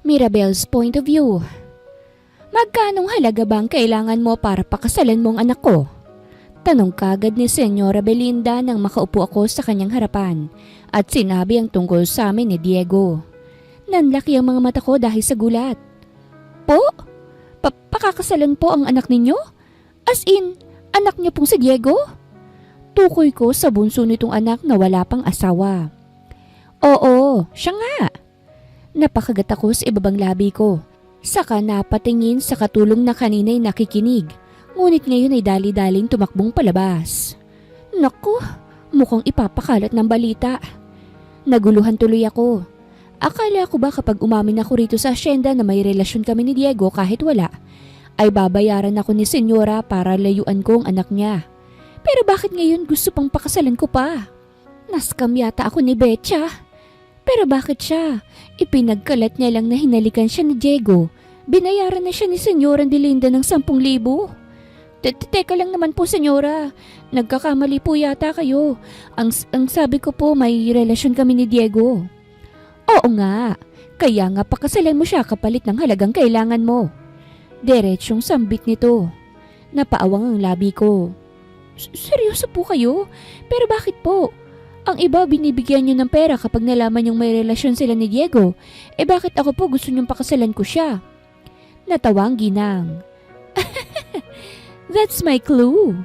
Mirabel's point of view. Magkanong halaga bang kailangan mo para pakasalan mo ang anak ko? Tanong kagad ni Senyora Belinda nang makaupo ako sa kanyang harapan at sinabi ang tungkol sa amin ni Diego. Nanlaki ang mga mata ko dahil sa gulat. Po? Pakakasalan po ang anak ninyo? As in, anak niyo pong si Diego? Tukoy ko sa bunso nitong anak na wala pang asawa. Oo, siya nga. Napakagat ako sa ibabang labi ko. Saka napatingin sa katulong na kanina'y nakikinig. Ngunit ngayon ay dali-daling tumakbong palabas. Naku, mukhang ipapakalat ng balita. Naguluhan tuloy ako. Akala ko ba kapag umamin ako rito sa asyenda na may relasyon kami ni Diego kahit wala, ay babayaran ako ni Senyora para layuan ko ang anak niya. Pero bakit ngayon gusto pang pakasalan ko pa? Naskam yata ako ni Betcha. Pero bakit siya? Ipinagkalat niya lang na hinalikan siya ni Diego. Binayaran na siya ni Senyora Delinda ng 10,000. Teka lang naman po, Senyora. Nagkakamali po yata kayo. Ang sabi ko po may relasyon kami ni Diego. Oo nga. Kaya nga pakasalan mo siya kapalit ng halagang kailangan mo. Diretsyong sambit nito. Napaawang ang labi ko. Seryoso po kayo? Pero bakit po? Ang iba binibigyan niyo ng pera kapag nalaman yung may relasyon sila ni Diego. Bakit ako po gusto niyong pakasalan ko siya? Natawa ang ginang. That's my clue.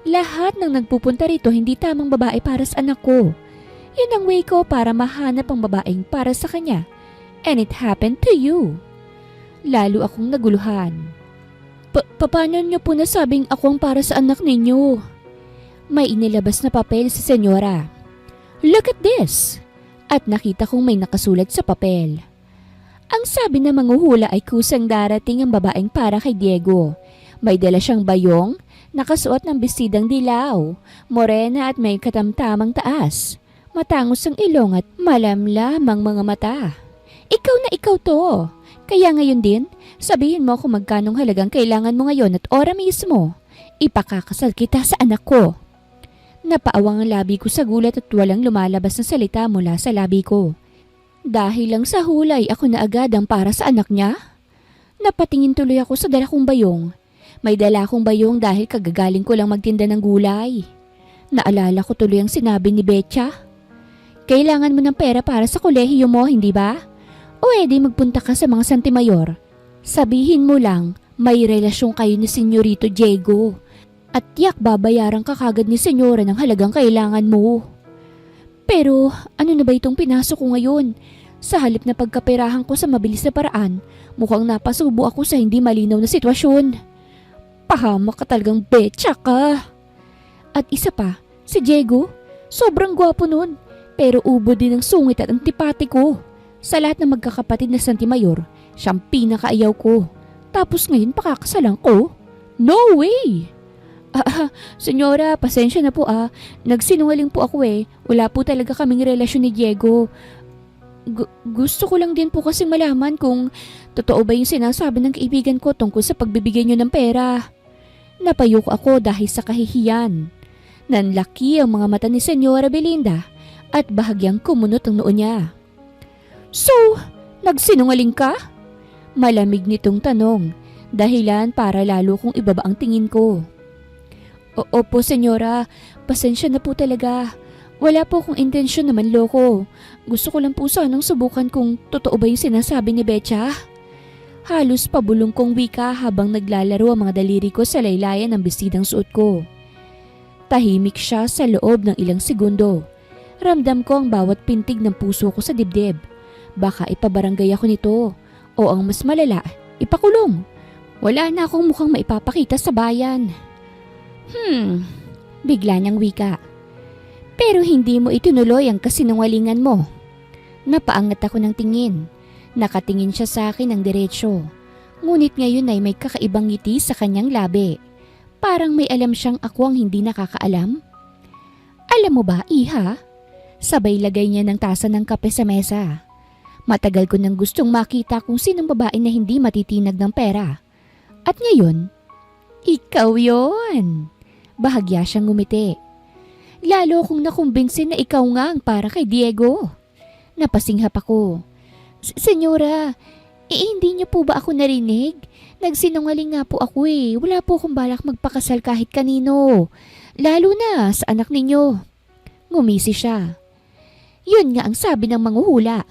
Lahat ng nagpupunta rito hindi tamang babae para sa anak ko. Yun ang way ko para mahanap ang babaeng para sa kanya. And it happened to you. Lalo akong naguluhan. Paano niyo po nasabing ako ang para sa anak ninyo? May inilabas na papel si Senyora. Look at this! At nakita kong may nakasulat sa papel. Ang sabi ng manghuhula ay kusang darating ang babaeng para kay Diego. May dala siyang bayong, nakasuot ng bestidang dilaw, morena at may katamtamang taas. Matangos ang ilong at malamlamang mga mata. Ikaw na ikaw to! Kaya ngayon din, sabihin mo kung magkanong halagang kailangan mo ngayon at ora mismo. Ipakakasal kita sa anak ko. Napaawang ang labi ko sa gulat at walang lumalabas na salita mula sa labi ko. Dahil lang sa hulay ako na agad ang para sa anak niya. Napatingin tuloy ako sa dala kong bayong. May dala akong bayong dahil kagagaling ko lang magtinda ng gulay. Naalala ko tuloy ang sinabi ni Betcha. Kailangan mo ng pera para sa kolehiyo mo, hindi ba? O edi magpunta ka sa mga Santimayor. Sabihin mo lang, may relasyon kayo ni Senyorito Diego. At tiyak babayaran ka kagad ni Senyora ng halagang kailangan mo. Pero ano na ba itong pinasok ko ngayon? Sa halip na pagkaperahan ko sa mabilis na paraan, mukhang napasubo ako sa hindi malinaw na sitwasyon. Pahamak ka talagang betcha ka. At isa pa, si Diego, sobrang gwapo nun. Pero ubo din ang sungit at antipatiko. Sa lahat ng magkakapatid na Santimayor, siyang pinakaayaw ko. Tapos ngayon pakakasalan ko? No way! Senyora, pasensya na po Nagsinungaling po ako Wala po talaga kaming relasyon ni Diego. Gusto ko lang din po kasing malaman kung totoo ba yung sinasabi ng kaibigan ko tungkol sa pagbibigay niyo ng pera. Napayok ako dahil sa kahihiyan. Nanlaki ang mga mata ni Senyora Belinda at bahagyang kumunot ang noo niya. So, nagsinungaling ka? Malamig nitong tanong, dahilan para lalo kong ibaba ang tingin ko. Opo, Senyora. Pasensya na po talaga. Wala po akong intensyon na manloko. Gusto ko lang po sanang subukan kung totoo ba yung sinasabi ni Betcha. Halos pabulong kong wika habang naglalaro ang mga daliri ko sa laylayan ng bestidang suot ko. Tahimik siya sa loob ng ilang segundo. Ramdam ko ang bawat pintig ng puso ko sa dibdib. Baka ipabarangay ako nito. O ang mas malala, ipakulong. Wala na akong mukhang maipapakita sa bayan. Bigla niyang wika. Pero hindi mo itinuloy ang kasinungalingan mo. Napaangat ako ng tingin. Nakatingin siya sa akin ng diretsyo. Ngunit ngayon ay may kakaibang ngiti sa kanyang labi. Parang may alam siyang ako ang hindi nakakaalam. Alam mo ba, Iha? Sabay lagay niya ng tasa ng kape sa mesa. Matagal ko nang gustong makita kung sinong babae na hindi matitinag ng pera. At ngayon, ikaw yon. Bahagya siyang ngumiti. Lalo kong nakumbinsin na ikaw nga ang para kay Diego. Napasinghap ako. Senyora, hindi niyo po ba ako narinig? Nagsinungaling nga po ako eh. Wala po akong balak magpakasal kahit kanino. Lalo na sa anak ninyo. Ngumisi siya. Yun nga ang sabi ng manghuhula.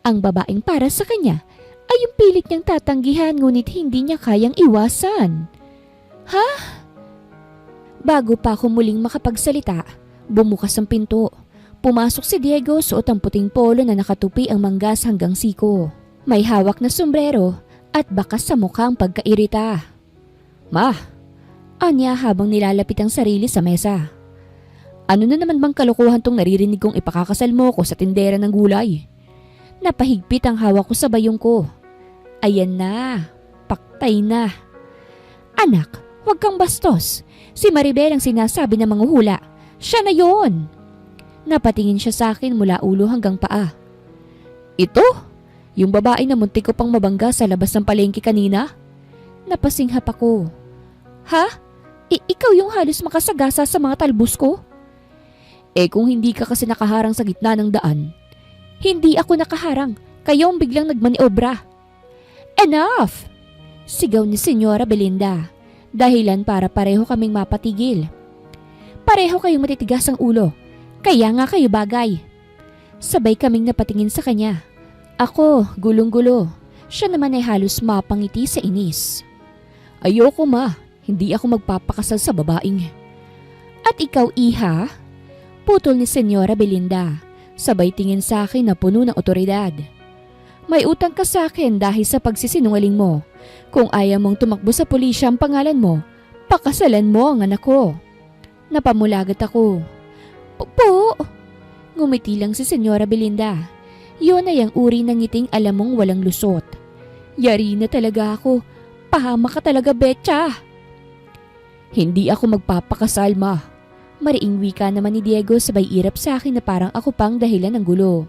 Ang babaeng para sa kanya ay yung pilit niyang tatanggihan ngunit hindi niya kayang iwasan. Ha? Bago pa ako muling makapagsalita, bumukas ang pinto. Pumasok si Diego, suot ang puting polo na nakatupi ang manggas hanggang siko. May hawak na sombrero at bakas sa mukhang pagkairita. Ma, anya habang nilalapit ang sarili sa mesa. Ano na naman bang kalokohan tong naririnig kong ipakakasal mo ko sa tindera ng gulay? Napahigpit ang hawak ko sa bayong ko. Ayan na, paktay na. Anak, huwag kang bastos. Si Maribel ang sinasabi ng manghuhula. Siya na yon. Napatingin siya sa akin mula ulo hanggang paa. Ito? Yung babae na muntik ko pang mabangga sa labas ng palengke kanina? Napasinghap ako. Ha? Ikaw yung halos makasagasa sa mga talbos ko? Kung hindi ka kasi nakaharang sa gitna ng daan. Hindi ako nakaharang. Kayo ang biglang nagmaniobra. Enough! Sigaw ni Senyora Belinda. Dahilan para pareho kaming mapatigil. Pareho kayong matitigas ang ulo. Kaya nga kayo bagay. Sabay kaming napatingin sa kanya. Ako, gulong-gulo. Siya naman ay halos mapangiti sa inis. Ayoko ma, hindi ako magpapakasal sa babaeng. At ikaw iha? Putol ni Senyora Belinda. Sabay tingin sa akin na puno ng otoridad. May utang ka sa akin dahil sa pagsisinungaling mo. Kung ayaw mong tumakbo sa pulisya ang pangalan mo, pakasalan mo ang anak ko. Napamulagat ako. Po! Ngumiti lang si Senyora Belinda. Yun ay ang uri ng ngiting alam mong walang lusot. Yari na talaga ako. Pahama ka talaga, Betcha. Hindi ako magpapakasal, ma. Mariing wika naman ni Diego sabay irap sa akin na parang ako pang dahilan ng gulo.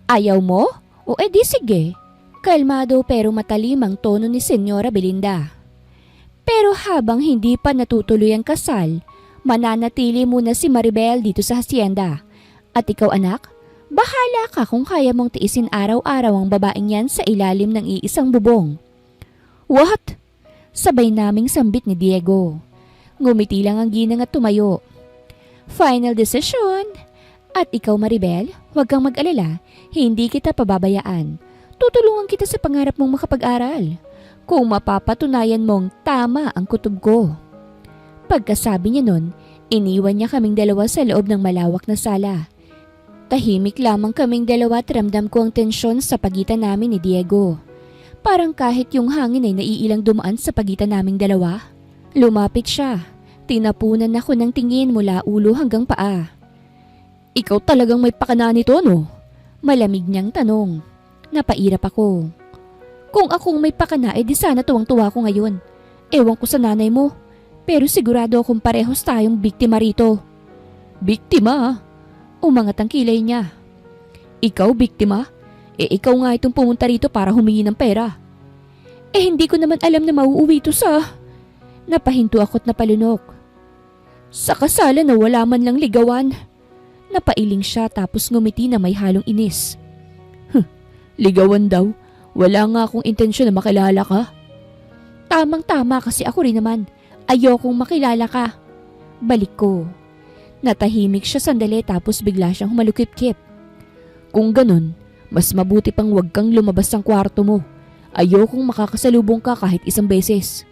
Ayaw mo? O edi sige. Kalmado pero matalim ang tono ni Senyora Belinda. Pero habang hindi pa natutuloy ang kasal, mananatili muna si Maribel dito sa hacienda. At ikaw anak, bahala ka kung kaya mong tiisin araw-araw ang babaeng yan sa ilalim ng iisang bubong. What? Sabay naming sambit ni Diego. Ngumiti lang ang ginang at tumayo. Final decision. At ikaw Maribel, huwag kang mag-alala, hindi kita pababayaan. Tutulungan kita sa pangarap mong makapag-aral. Kung mapapatunayan mong tama ang kutob ko. Pagkasabi niya nun, iniwan niya kaming dalawa sa loob ng malawak na sala. Tahimik lamang kaming dalawa at ramdam ko ang tensyon sa pagitan namin ni Diego. Parang kahit yung hangin ay naiilang dumaan sa pagitan naming dalawa. Lumapit siya. Tinapunan ako ng tingin mula ulo hanggang paa. Ikaw talagang may pakana nito, no? Malamig niyang tanong. Napairap ako. Kung akong may pakana, di sana tuwang-tuwa ko ngayon. Ewan ko sa nanay mo. Pero sigurado akong parehos tayong biktima rito. Biktima? Umangat ang kilay niya. Ikaw biktima? Ikaw nga itong pumunta rito para humingi ng pera. Hindi ko naman alam na mauuwi ito sa... Napahinto ako't napalunok. Sa kasalan na wala man lang ligawan. Napailing siya tapos ngumiti na may halong inis. Ligawan daw? Wala nga akong intensyon na makilala ka. Tamang-tama kasi ako rin naman. Ayokong makilala ka. Balik ko. Natahimik siya sandali tapos bigla siyang humalukip-kip. Kung ganun, mas mabuti pang wag kang lumabas ng kwarto mo. Ayokong makakasalubong ka kahit isang beses.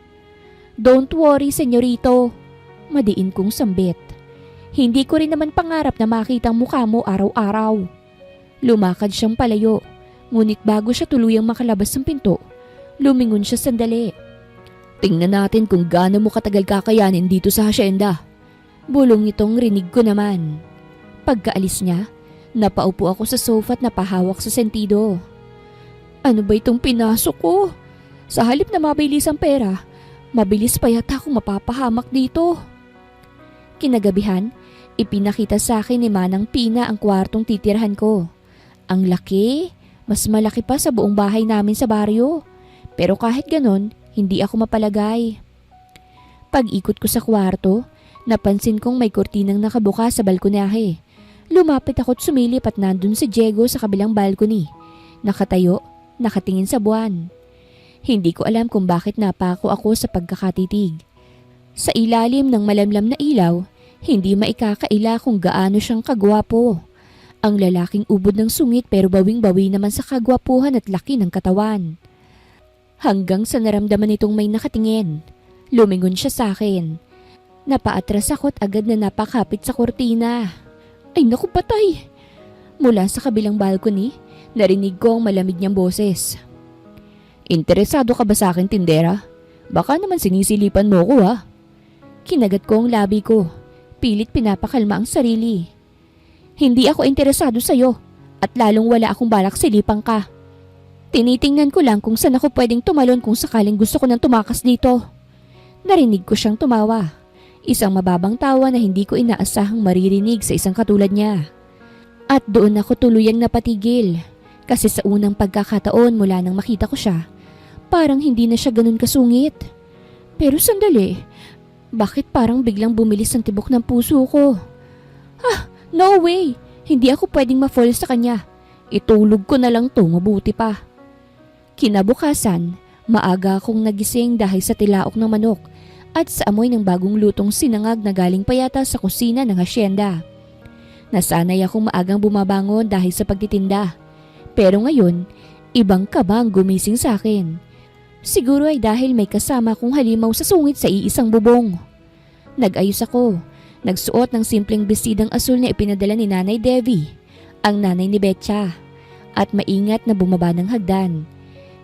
Don't worry, senyorito. Madiin kong sambit. Hindi ko rin naman pangarap na makita ang mukha mo araw-araw. Lumakad siyang palayo. Ngunit bago siya tuluyang makalabas ng pinto, lumingon siya sandali. Tingnan natin kung gaano mo katagal kakayanin dito sa hacienda. Bulong nitong rinig ko naman. Pagkaalis niya, napaupo ako sa sofa at napahawak sa sentido. Ano ba itong pinasok ko? Sa halip na mabilis ang pera, mabilis pa yata akong mapapahamak dito. Kinagabihan, ipinakita sa akin ni Manang Pina ang kwartong titirhan ko. Ang laki, mas malaki pa sa buong bahay namin sa baryo. Pero kahit ganon, hindi ako mapalagay. Pag-ikot ko sa kwarto, Napansin kong may kurtinang nakabuka sa balkonahe. Lumapit ako't sumilip at nandun si Diego sa kabilang balcony. Nakatayo, nakatingin sa buwan. Hindi ko alam kung bakit napako ako sa pagkakatitig. Sa ilalim ng malamlam na ilaw, hindi maikakaila kung gaano siyang kagwapo. Ang lalaking ubod ng sungit pero bawing-bawi naman sa kagwapuhan at laki ng katawan. Hanggang sa naramdaman nitong may nakatingin. Lumingon siya sa akin. Napaatras ako't agad na napakapit sa kurtina. Ay naku patay! Mula sa kabilang balcony, narinig ko ang malamig niyang boses. Interesado ka ba sa akin, tindera? Baka naman sinisilipan mo ko ha? Kinagat ko ang labi ko. Pilit pinapakalma ang sarili. Hindi ako interesado sa'yo at lalong wala akong balak silipan ka. Tinitingnan ko lang kung saan ako pwedeng tumalon kung sakaling gusto ko nang tumakas dito. Narinig ko siyang tumawa. Isang mababang tawa na hindi ko inaasahang maririnig sa isang katulad niya. At doon ako tuluyang napatigil kasi sa unang pagkakataon mula nang makita ko siya, parang hindi na siya ganun kasungit. Pero sandali, bakit parang biglang bumilis ang tibok ng puso ko? No way! Hindi ako pwedeng ma-fall sa kanya. Itulog ko na lang to, mabuti pa. Kinabukasan, maaga akong nagising dahil sa tilaok ng manok at sa amoy ng bagong lutong sinangag na galing pa yata sa kusina ng hasyenda. Nasanay akong maagang bumabangon dahil sa pagtitinda. Pero ngayon, ibang kaba ang gumising sa akin. Siguro ay dahil may kasama akong halimaw sa sungit sa iisang bubong. Nag-ayos ako. Nagsuot ng simpleng bestidang asul na ipinadala ni Nanay Devi, ang nanay ni Betcha, at maingat na bumaba ng hagdan.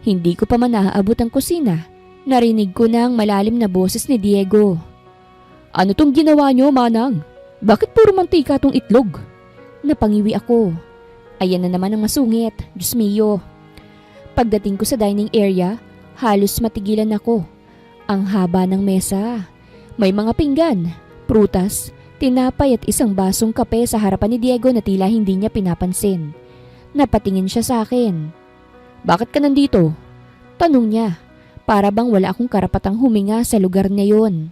Hindi ko pa man naaabot ang kusina. Narinig ko na ang malalim na boses ni Diego. Ano tong ginawa niyo, Manang? Bakit puro mantika tong itlog? Napangiwi ako. Ayan na naman ang masungit, Diyos mio. Pagdating ko sa dining area, halos matigilan ako. Ang haba ng mesa. May mga pinggan, prutas, tinapay at isang basong kape sa harapan ni Diego na tila hindi niya pinapansin. Napatingin siya sa akin. Bakit ka nandito? Tanong niya. Para bang wala akong karapatang huminga sa lugar na yon.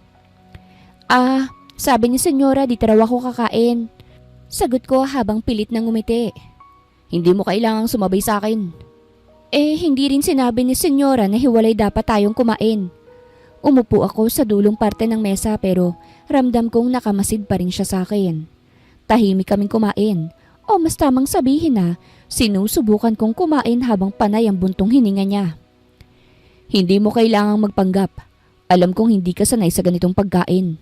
Sabi ni Senyora dito raw ako kakain. Sagot ko habang pilit na ngumiti. Hindi mo kailangang sumabay sa akin. Hindi rin sinabi ni Senyora na hiwalay dapat tayong kumain. Umupo ako sa dulong parte ng mesa pero ramdam kong nakamasid pa rin siya sa akin. Tahimik kaming kumain o mas tamang sabihin na sinusubukan kong kumain habang panay ang buntong hininga niya. Hindi mo kailangang magpanggap. Alam kong hindi ka sanay sa ganitong pagkain.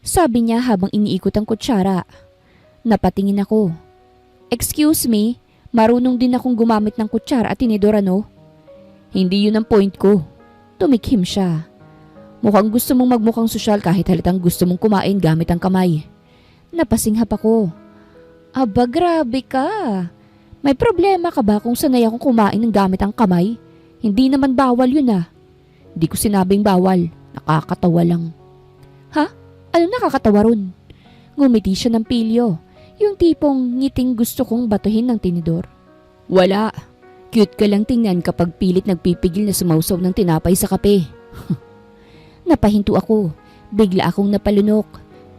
Sabi niya habang iniikot ang kutsara. Napatingin ako. Excuse me, marunong din akong gumamit ng kutsara at tinidor ano? Hindi yun ang point ko. Tumikhim siya. Mukhang gusto mong magmukhang sosyal kahit halatang gusto mong kumain gamit ang kamay. Napasinghap ako. Aba, grabe ka. May problema ka ba kung sanay akong kumain ng gamit ang kamay? Hindi naman bawal yun ah. Di ko sinabing bawal. Nakakatawa lang. Ha? Ano nakakatawa ron? Ngumiti siya ng pilyo. Yung tipong ngiting gusto kong batuhin ng tinidor. Wala. Cute ka lang tingnan kapag pilit nagpipigil na sumausaw ng tinapay sa kape. Napahinto ako. Bigla akong napalunok.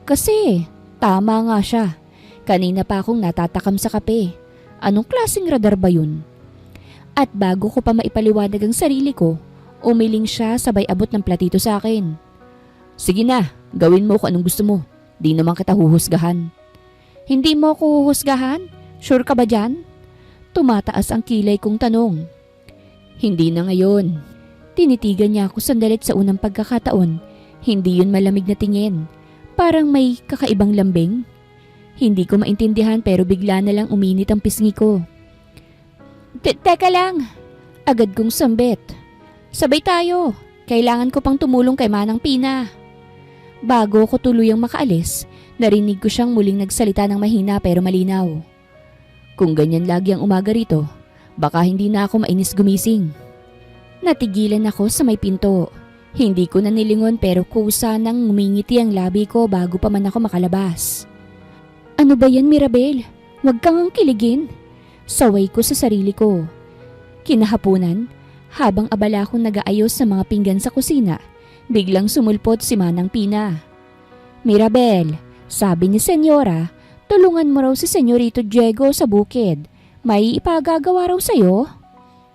Kasi tama nga siya. Kanina pa akong natatakam sa kape. Anong klaseng radar ba yun? At bago ko pa maipaliwanag ang sarili ko, umiling siya sabay abot ng platito sa akin. Sige na, gawin mo kung anong gusto mo. Di naman kita huhusgahan. Hindi mo ako huhusgahan? Sure ka ba dyan? Tumataas ang kilay kong tanong. Hindi na ngayon. Tinitigan niya ako sandalit sa unang pagkakataon. Hindi yun malamig na tingin. Parang may kakaibang lambing. Hindi ko maintindihan pero bigla na lang uminit ang pisngi ko. Teka lang. Agad kong sambit. Sabay tayo. Kailangan ko pang tumulong kay Manang Pina. Bago ko tuluyang makaalis, narinig ko siyang muling nagsalita ng mahina pero malinaw. Kung ganyan lagi ang umaga rito, baka hindi na ako mainis gumising. Natigilan ako sa may pinto. Hindi ko na nilingon pero kusa nang ngumingiti ang labi ko bago pa man ako makalabas. Ano ba yan, Mirabel? Huwag kang ang kiligin. Saway ko sa sarili ko. Kinahapunan, habang abala akong nag-aayos sa mga pinggan sa kusina, biglang sumulpot si Manang Pina. Mirabel, sabi ni Senyora, tulungan mo raw si Senyorito Diego sa bukid. May ipagagawa raw sa'yo.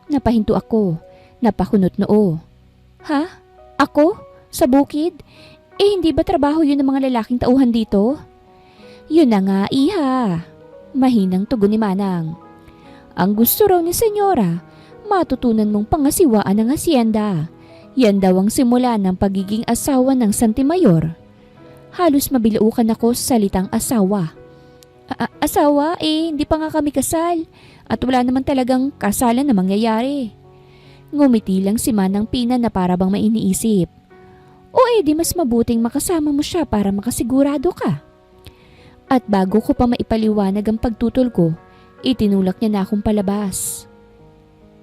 Napahinto ako. Napahunot noo. Ha? Ako? Sa bukid? Hindi ba trabaho yun ng mga lalaking tauhan dito? Yun na nga, iha. Mahinang tugon ni Manang. Ang gusto raw ni Senyora, matutunan mong pangasiwaan ng hasyenda. Yan daw ang simula ng pagiging asawa ng Santi Mayor. Halos mabilaukan ako sa salitang asawa. Asawa? Hindi pa nga kami kasal. At wala naman talagang kasalan na mangyayari. Ngumiti lang si Manang Pina na para bang may iniisip. O di mas mabuting makasama mo siya para makasigurado ka. At bago ko pa maipaliwanag ang pagtutol ko, itinulak niya na akong palabas.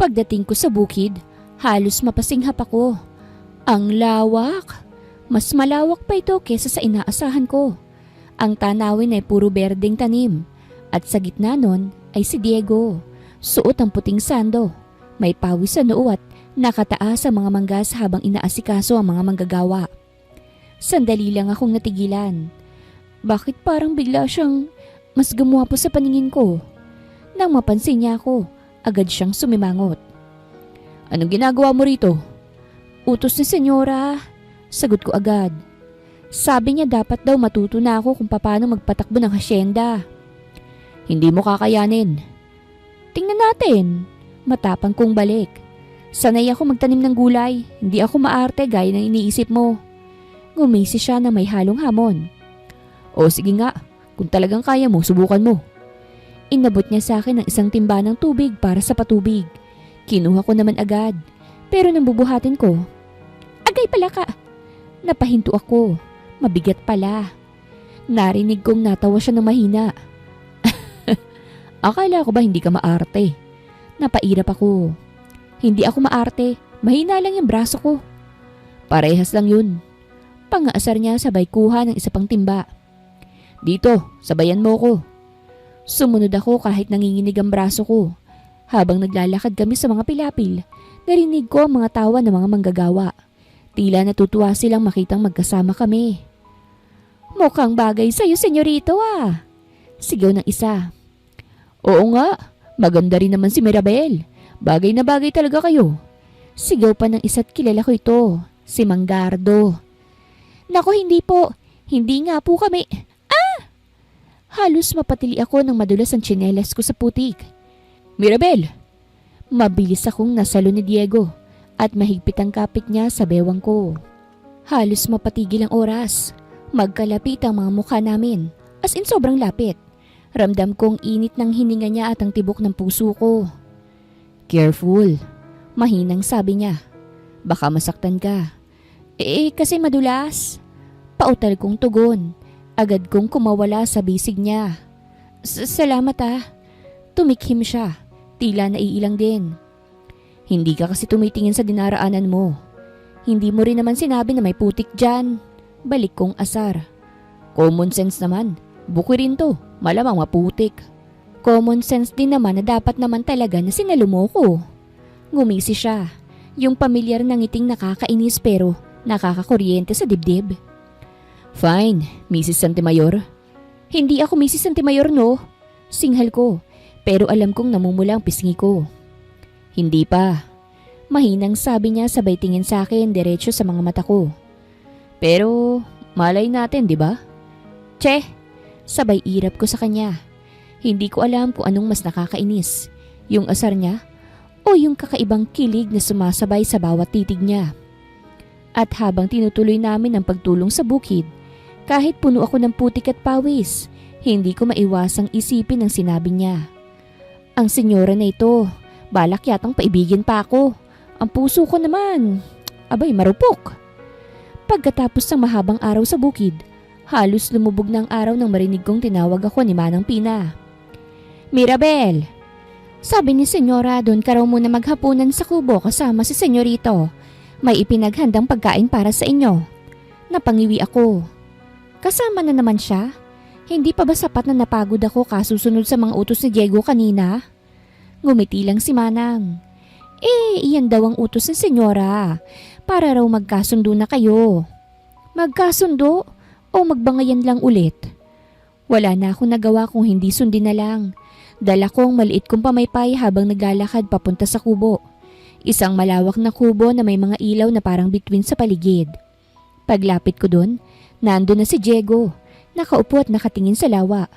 Pagdating ko sa bukid, halos mapasinghap ako. Ang lawak! Mas malawak pa ito kesa sa inaasahan ko. Ang tanawin ay puro berdeng tanim. At sa gitna nun ay si Diego. Suot ang puting sando. May pawis sa noo at nakataas ang mga manggas habang inaasikaso ang mga manggagawa. Sandali lang akong natigilan. Bakit parang bigla siyang mas gumwapo sa paningin ko? Nang mapansin niya ako, agad siyang sumimangot. Anong ginagawa mo rito? Utos ni Senyora. Sagot ko agad. Sabi niya dapat daw matuto na ako kung paano magpatakbo ng hasyenda. Hindi mo kakayanin. Tingnan natin. Matapang kong balik. Sanay ako magtanim ng gulay. Hindi ako maarte gaya ng iniisip mo. Ngumisi siya na may halong hamon. O sige nga, kung talagang kaya mo, subukan mo. Inabot niya sa akin ng isang timba ng tubig para sa patubig. Kinuha ko naman agad. Pero nang bubuhatin ko, agay pala ka. Napahinto ako. Mabigat pala. Narinig kong natawa siya ng mahina. Akala ko ba hindi ka maarte? Napairap ako. Hindi ako maarte. Mahina lang yung braso ko. Parehas lang yun. Pangaasar niya sabay kuha ng isa pang timba. Dito, sabayan mo ko. Sumunod ako kahit nanginginig ang braso ko. Habang naglalakad kami sa mga pilapil, narinig ko ang mga tawa ng mga manggagawa. Tila natutuwa silang makitang magkasama kami. Mukhang bagay sa'yo, senyorito ah. Sigaw ng isa. Oo nga, maganda rin naman si Mirabel. Bagay na bagay talaga kayo. Sigaw pa ng isa't kilala ko ito, si Manggardo. Naku, hindi po. Hindi nga po kami. Halos mapatili ako nang madulas ang tsinelas ko sa putik. Mirabel! Mabilis akong nasalo ni Diego at mahigpit ang kapit niya sa bewang ko. Halos mapatigil ang oras. Magkalapit ang mga mukha namin. As in sobrang lapit. Ramdam kong init ng hininga niya at ang tibok ng puso ko. Careful. Mahinang sabi niya. Baka masaktan ka. Kasi madulas. Pautal kong tugon. Agad kong kumawala sa bisig niya. Salamat ah. Tumikhim siya. Tila naiilang din. Hindi ka kasi tumitingin sa dinaraanan mo. Hindi mo rin naman sinabi na may putik dyan. Balik kong asar. Common sense naman. Buki rin to. Malamang maputik. Common sense din naman na dapat naman talaga na sinalo mo ko. Ngumisi siya. Yung pamilyar na ngiting nakakainis pero nakakakuryente sa dibdib. Fine, Mrs. Santemayor. Hindi ako Mrs. Santemayor, no? Singhal ko, pero alam kong namumula ang pisngi ko. Hindi pa. Mahinang sabi niya sabay tingin sa akin diretso sa mga mata ko. Pero malay natin, di ba? Che, sabay irap ko sa kanya. Hindi ko alam kung anong mas nakakainis, yung asar niya o yung kakaibang kilig na sumasabay sa bawat titig niya. At habang tinutuloy namin ang pagtulong sa bukid, kahit puno ako ng putik at pawis, hindi ko maiwasang isipin ang sinabi niya. Ang senyora na ito, balak yatang paibigin pa ako. Ang puso ko naman, abay marupok. Pagkatapos ng mahabang araw sa bukid, halos lumubog ng araw nang marinig kong tinawag ako ni Manang Pina. Mirabel! Sabi ni senyora, doon ka raw muna maghapunan sa kubo kasama si senyorito. May ipinaghandang pagkain para sa inyo. Napangiwi ako. Kasama na naman siya? Hindi pa ba sapat na napagod ako kasusunod sa mga utos ni Diego kanina? Ngumiti lang si Manang. Iyan daw ang utos ni senyora. Para raw magkasundo na kayo. Magkasundo? o magbangayan lang ulit? Wala na akong nagawa kung hindi sundin na lang. Dala ko ang maliit kong pamaypay habang naglalakad papunta sa kubo. Isang malawak na kubo na may mga ilaw na parang bituin sa paligid. Paglapit ko dun, nando na si Diego, nakaupo at nakatingin sa lawa.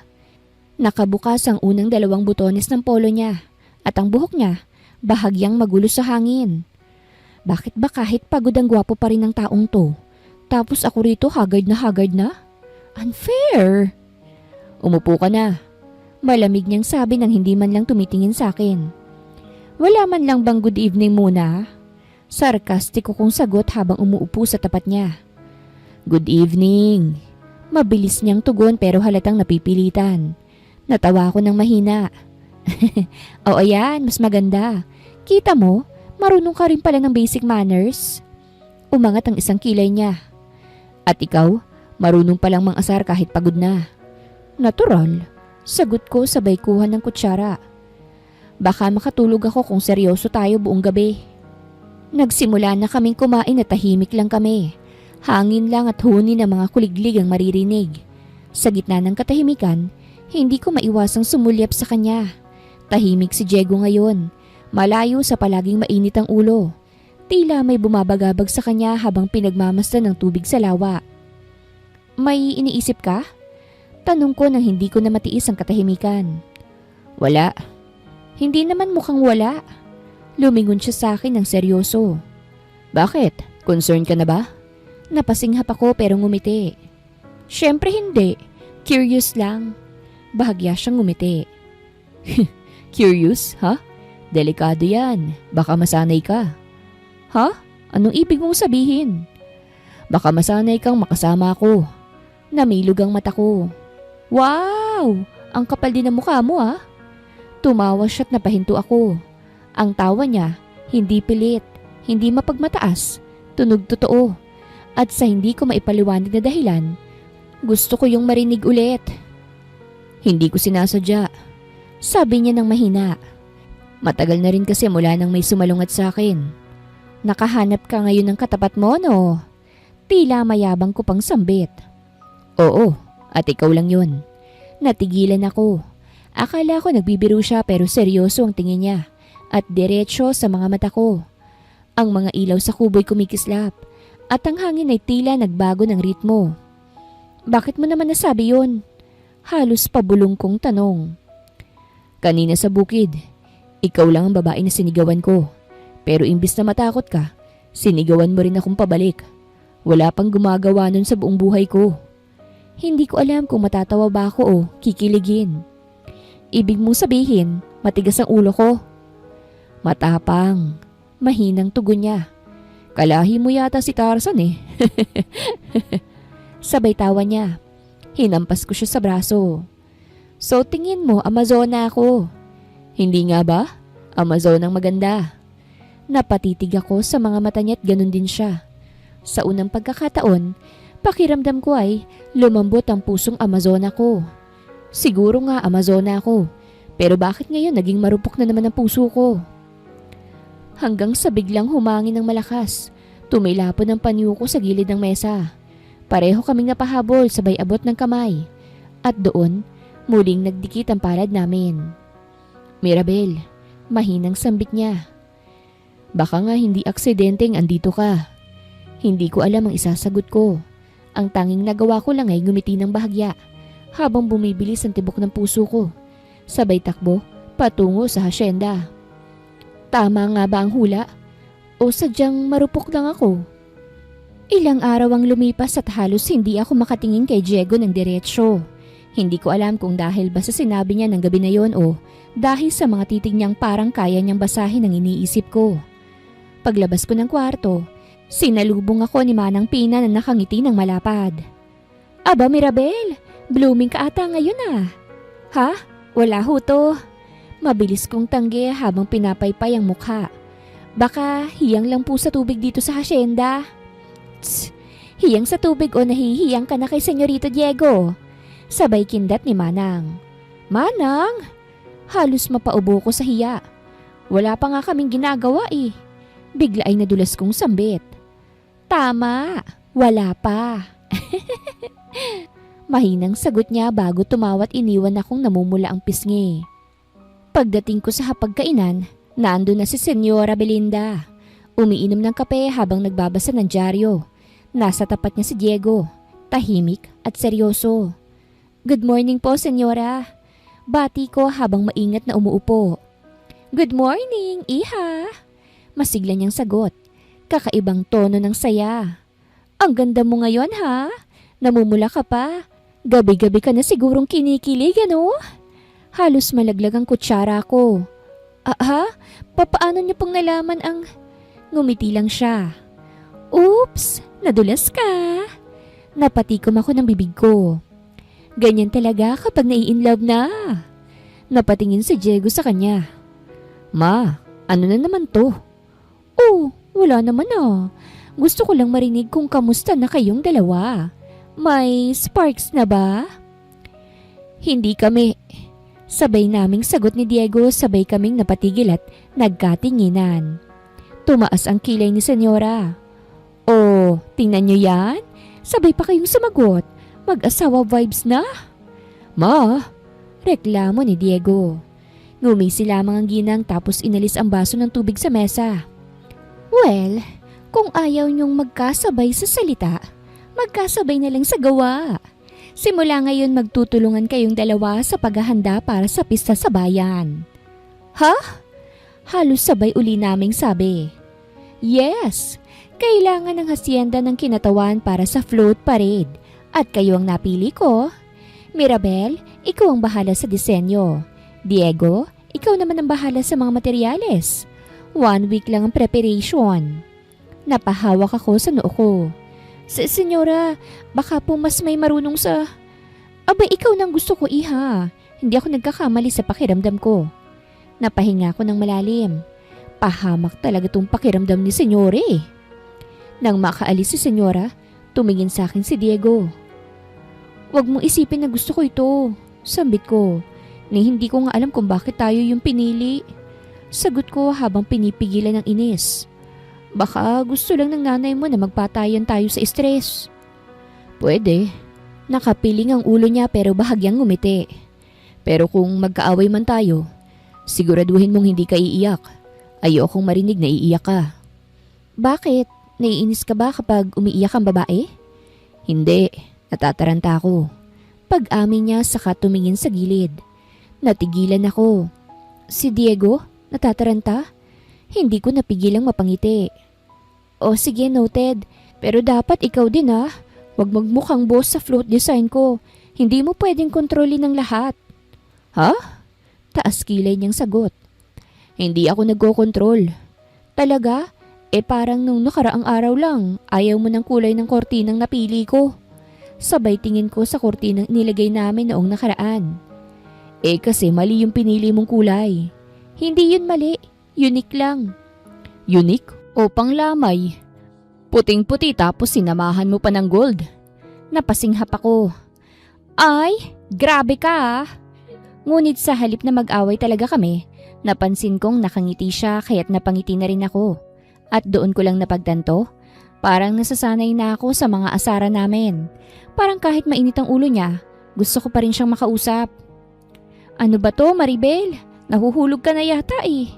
Nakabukas ang unang 2 butones ng polo niya at ang buhok niya bahagyang magulo sa hangin. Bakit ba kahit pagod ang gwapo pa rin ng taong to, tapos ako rito haggard na? Unfair! Umupo ka na. Malamig niyang sabi nang hindi man lang tumitingin sa akin. Wala man lang bang good evening muna? Sarkastiko kong sagot habang umuupo sa tapat niya. Good evening. Mabilis niyang tugon pero halatang napipilitan. Natawa ako ng mahina. Oo yan, mas maganda. Kita mo, marunong ka rin pala ng basic manners. Umangat ang isang kilay niya. At ikaw, marunong palang mang-asar kahit pagod na. Natural. Sagot ko sabay kuha ng kutsara. Baka makatulog ako kung seryoso tayo buong gabi. Nagsimula na kaming kumain at tahimik lang kami. Hangin lang at huni ng mga kuliglig ang maririnig. Sa gitna ng katahimikan, hindi ko maiwasang sumulyap sa kanya. Tahimik si Diego ngayon. Malayo sa palaging mainit ang ulo. Tila may bumabagabag sa kanya habang pinagmamasdan ng tubig sa lawa. May iniisip ka? Tanong ko nang hindi ko na matiis ang katahimikan. Wala. Hindi naman mukhang wala. Lumingon siya sa akin ng seryoso. Bakit? Concerned ka na ba? Napasinghap ako pero ngumiti. Siyempre hindi. Curious lang. Bahagya siyang ngumiti. Curious, ha? Delikado yan. Baka masanay ka. Ha? Anong ibig mong sabihin? Baka masanay kang makasama ako. Namilog ang mata ko. Wow! Ang kapal din ng mukha mo, ha? Tumawa siya't napahinto ako. Ang tawa niya, hindi pilit, hindi mapagmataas, tunog totoo. At sa hindi ko maipaliwanag na dahilan, gusto ko yung marinig ulit. Hindi ko sinasadya. Sabi niya ng mahina. Matagal na rin kasi mula nang may sumalungat sa akin. Nakahanap ka ngayon ng katapat mo, no? Tila mayabang ko pang sambit. Oo, at ikaw lang yun. Natigilan ako. Akala ko nagbibiro siya pero seryoso ang tingin niya at diretsyo sa mga mata ko. Ang mga ilaw sa kubo'y kumikislap at ang hangin ay tila nagbago ng ritmo. Bakit mo naman nasabi yun? Halos pabulong kong tanong. Kanina sa bukid, ikaw lang ang babae na sinigawan ko. Pero imbis na matakot ka, sinigawan mo rin akong pabalik. Wala pang gumagawa nun sa buong buhay ko. Hindi ko alam kung matatawa ba ako o kikiligin. Ibig mong sabihin, matigas ang ulo ko. Matapang. Mahinang tugon niya. Kalahi mo yata si Tarzan eh. Sabay tawa niya. Hinampas ko siya sa braso. So tingin mo, Amazona ako. Hindi nga ba? Amazonang maganda. Napatitig ako sa mga mata niya at ganun din siya. Sa unang pagkakataon, pakiramdam ko ay lumambot ang pusong Amazona ko. Siguro nga Amazona ako, pero bakit ngayon naging marupok na naman ang puso ko? Hanggang sa biglang humangin ng malakas, tumilapon ang panyo ko sa gilid ng mesa. Pareho kaming napahabol sabay abot ng kamay. At doon, muling nagdikit ang palad namin. Mirabel, mahinang sambit niya. Baka nga hindi aksidenteng andito ka. Hindi ko alam ang isasagot ko. Ang tanging nagawa ko lang ay ngumiti ng bahagya habang bumibilis ang tibok ng puso ko. Sabay takbo patungo sa hasyenda. Tama nga ba ang hula? O sadyang marupok lang ako? Ilang araw ang lumipas at halos hindi ako makatingin kay Diego ng diretsyo. Hindi ko alam kung dahil ba sa sinabi niya ng gabi na yon o dahil sa mga titig niyang parang kaya niyang basahin ang iniisip ko. Paglabas ko ng kwarto, sinalubong ako ni Manang Pina na nakangiti ng malapad. Aba Mirabel, blooming ka ata ngayon ah. Ha? Wala ho to. Mabilis kong tanggi habang pinapaypay ang mukha. Baka hiyang lang po sa tubig dito sa hasyenda. Tss, hiyang sa tubig o nahihiyang ka na kay Senyorito Diego? Sabay kindat ni Manang. Manang? Halos mapaubo ko sa hiya. Wala pa nga kaming ginagawa eh. Bigla ay nadulas kong sambit. Tama, wala pa. Mahinang sagot niya bago tumawat iniwan akong namumula ang pisngi. Pagdating ko sa hapagkainan, nando na si Senyora Belinda. Umiinom ng kape habang nagbabasa ng dyaryo. Nasa tapat niya si Diego, tahimik at seryoso. Good morning po, Senyora. Bati ko habang maingat na umuupo. Good morning, Iha. Masigla niyang sagot. Kakaibang tono ng saya. Ang ganda mo ngayon, ha? Namumula ka pa. Gabi-gabi ka na sigurong kinikilig, ano? Halos malaglag ang kutsara ko. Papaano niyo pong nalaman ang... Ngumiti lang siya. Oops, nadulas ka. Napatikom ako ng bibig ko. Ganyan talaga kapag nai-inlove na. Napatingin si Diego sa kanya. Ma, ano na naman to? Oh, wala naman ah. Gusto ko lang marinig kung kamusta na kayong dalawa. May sparks na ba? Hindi kami. Sabay naming sagot ni Diego, sabay kaming napatigil at nagkatinginan. Tumaas ang kilay ni Senyora. Oh, tingnan niyo yan? Sabay pa kayong sumagot. Mag-asawa vibes na. Ma, reklamo ni Diego. Ngumisi lamang ang ginang tapos inalis ang baso ng tubig sa mesa. Well, kung ayaw niyong magkasabay sa salita, magkasabay na lang sa gawa. Simula ngayon magtutulungan kayong dalawa sa paghahanda para sa pista sa bayan. Ha? Halos sabay uli naming sabi. Yes, kailangan ng hacienda ng kinatawan para sa float parade. At kayo ang napili ko. Mirabel, ikaw ang bahala sa disenyo. Diego, ikaw naman ang bahala sa mga materyales. 1 week lang ang preparation. Napahawak ako sa noo ko. Senyora, baka po mas may marunong sa... Abay, ikaw nang gusto ko, Iha. Hindi ako nagkakamali sa pakiramdam ko. Napahinga ko ng malalim. Pahamak talaga tong pakiramdam ni Senyore. Nang makaalis si Senyora, tumingin sa akin si Diego. Huwag mong isipin na gusto ko ito. Sambit ko. Ni hindi ko nga alam kung bakit tayo yung pinili. Sagot ko habang pinipigilan ng inis. Baka gusto lang ng nanay mo na magpatayan tayo sa stress. Pwede. Nakapiling ang ulo niya pero bahagyang ngumiti. Pero kung magkaaway man tayo, siguraduhin mong hindi ka iiyak. Ayokong marinig na iiyak ka. Bakit? Naiinis ka ba kapag umiiyak ang babae? Hindi. Natataranta ako. Pag-amin niya saka tumingin sa gilid. Natigilan ako. Si Diego? Natataranta? Hindi ko napigilang mapangiti. O sige, noted. Pero dapat ikaw din ah. Huwag magmukhang boss sa float design ko. Hindi mo pwedeng kontrolin ng lahat. Ha? Taas kilay niyang sagot. Hindi ako nagkokontrol. Talaga? Parang nung nakaraang araw lang, ayaw mo ng kulay ng kortinang napili ko. Sabay tingin ko sa kortinang nilagay namin noong nakaraan. Kasi mali yung pinili mong kulay. Hindi yun mali. Unique lang. Unique o panglamay? Puting-puti tapos sinamahan mo pa ng gold. Napasinghap ako. Ay, grabe ka ah. Ngunit sa halip na mag-away talaga kami, napansin kong nakangiti siya kaya't napangiti na rin ako. At doon ko lang napagtanto, parang nasasanay na ako sa mga asara namin. Parang kahit mainit ang ulo niya, gusto ko pa rin siyang makausap. Ano ba to, Maribel? Nahuhulog ka na yata eh.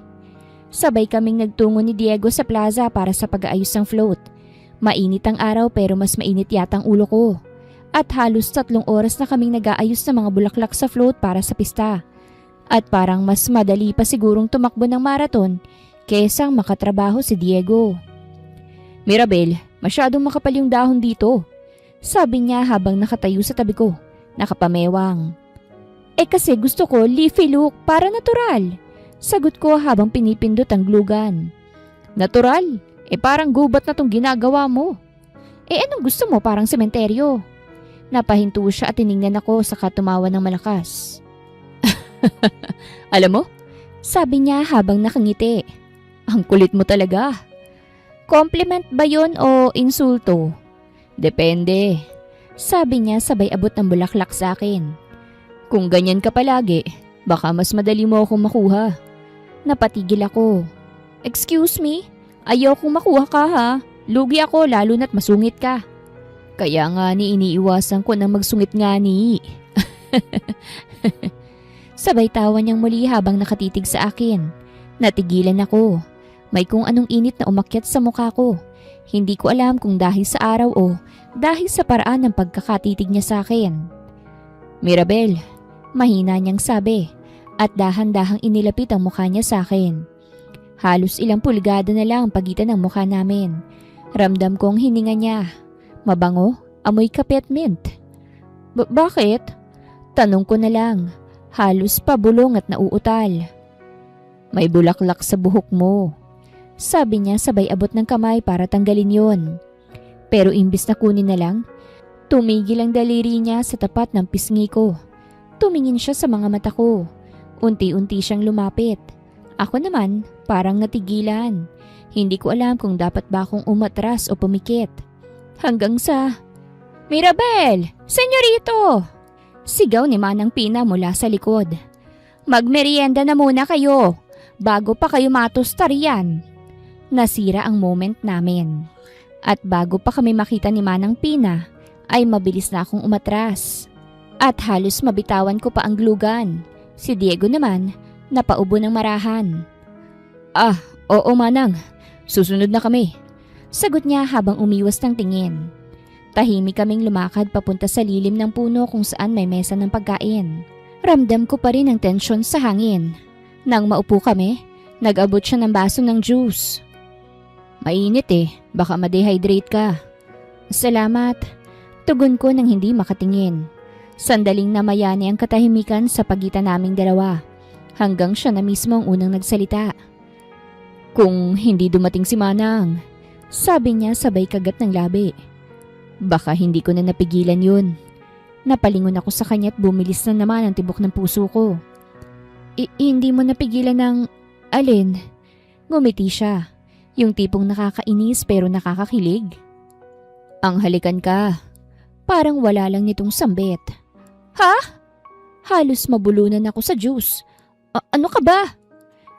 Sabay kaming nagtungo ni Diego sa plaza para sa pag-aayos ng float. Mainit ang araw pero mas mainit yata ang ulo ko. At halos 3 oras na kaming nag-aayos ng mga bulaklak sa float para sa pista. At parang mas madali pa sigurong tumakbo ng marathon kaysa makatrabaho si Diego. Mirabel, masyadong makapal yung dahon dito. Sabi niya habang nakatayo sa tabi ko, nakapamewang. Kasi gusto ko leafy look para natural. Sagot ko habang pinipindot ang glugan. Natural? Parang gubat na tong ginagawa mo. Anong gusto mo, parang sementeryo? Napahinto siya at tiningnan ako saka tumawa ng malakas. Alam mo? Sabi niya habang nakangiti. Ang kulit mo talaga. Compliment ba yon o insulto? Depende. Sabi niya sabay abot ng bulaklak sa akin. Kung ganyan ka palagi, baka mas madali mo akong makuha. Napatigil ako. Excuse me? Ayaw kong makuha ka ha. Lugi ako lalo na't masungit ka. Kaya nga ni iniiwasan ko na magsungit nga ni. Sabay tawa niyang muli habang nakatitig sa akin. Natigilan ako. May kung anong init na umakyat sa mukha ko. Hindi ko alam kung dahil sa araw o dahil sa paraan ng pagkakatitig niya sa akin. Mirabel, mahina niyang sabi at dahan-dahang inilapit ang mukha niya sa akin. Halos ilang pulgada na lang ang pagitan ng mukha namin. Ramdam ko ang hininga niya. Mabango, amoy kape at mint. Bakit? Tanong ko na lang. Halos pabulong at nauutal. May bulaklak sa buhok mo. Sabi niya sabay abot ng kamay para tanggalin yon. Pero imbis na kunin na lang, tumigil ang daliri niya sa tapat ng pisngi ko. Tumingin siya sa mga mata ko. Unti-unti siyang lumapit. Ako naman, parang natigilan. Hindi ko alam kung dapat ba akong umatras o pumikit. Hanggang sa, Mirabel! Senyorito! Sigaw ni Manang Pina mula sa likod. Magmerienda na muna kayo, bago pa kayo matostar yan. Nasira ang moment namin. At bago pa kami makita ni Manang Pina, ay mabilis na akong umatras. At halos mabitawan ko pa ang glugan. Si Diego naman, napaubo ng marahan. Oo Manang, susunod na kami. Sagot niya habang umiwas ng tingin. Tahimik kaming lumakad papunta sa lilim ng puno kung saan may mesa ng pagkain. Ramdam ko pa rin ang tensyon sa hangin. Nang maupo kami, nag-abot siya ng baso ng juice. Mainit baka ma-dehydrate ka. Salamat. Tugon ko nang hindi makatingin. Sandaling namayani ang katahimikan sa pagitan naming dalawa. Hanggang siya na mismo ang unang nagsalita. Kung hindi dumating si Manang, sabi niya sabay kagat ng labi. Baka hindi ko na napigilan yun. Napalingon ako sa kanya at bumilis na naman ang tibok ng puso ko. Hindi mo napigilan ng alin? Ngumiti siya. Yung tipong nakakainis pero nakakakilig. Ang halikan ka. Parang wala lang nitong sambit. Ha? Halos mabulunan ako sa juice. Ano ka ba?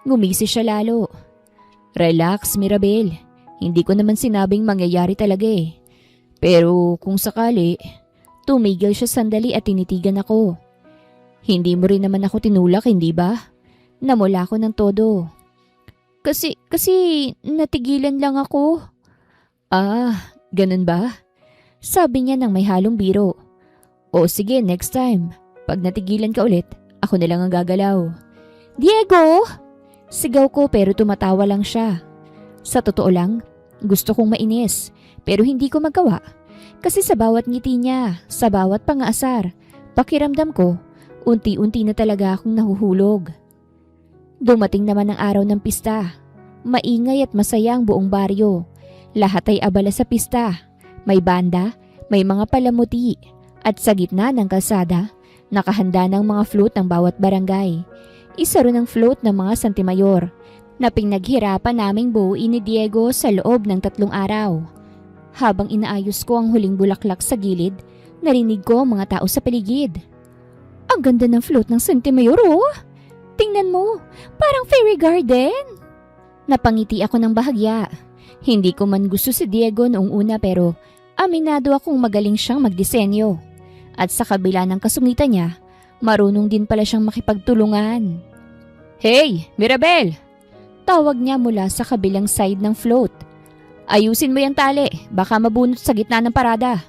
Ngumisi siya lalo. Relax, Mirabel. Hindi ko naman sinabing mangyayari talaga Pero kung sakali, tumigil siya sandali at tinitigan ako. Hindi mo rin naman ako tinulak, hindi ba? Namula ko ng todo. Kasi natigilan lang ako. Ganun ba? Sabi niya nang may halong biro. O sige, next time. Pag natigilan ka ulit, ako na lang ang gagalaw. Diego! Sigaw ko pero tumatawa lang siya. Sa totoo lang, gusto kong mainis pero hindi ko magawa. Kasi sa bawat ngiti niya, sa bawat pangaasar, pakiramdam ko, unti-unti na talaga akong nahuhulog. Dumating naman ang araw ng pista. Maingay at masaya ang buong baryo. Lahat ay abala sa pista. May banda, may mga palamuti, at sa gitna ng kalsada, nakahanda ng mga float ng bawat barangay. Isa rin ang float ng mga Santimayor na pinaghirapan naming buuin ni Diego sa loob ng 3 araw. Habang inaayos ko ang huling bulaklak sa gilid, narinig ko ang mga tao sa paligid. Ang ganda ng float ng Santimayor Tingnan mo, parang fairy garden. Napangiti ako ng bahagya. Hindi ko man gusto si Diego noong una pero aminado akong magaling siyang magdisenyo. At sa kabila ng kasungitan niya, marunong din pala siyang makipagtulungan. Hey, Mirabel! Tawag niya mula sa kabilang side ng float. Ayusin mo yung tali, baka mabunot sa gitna ng parada.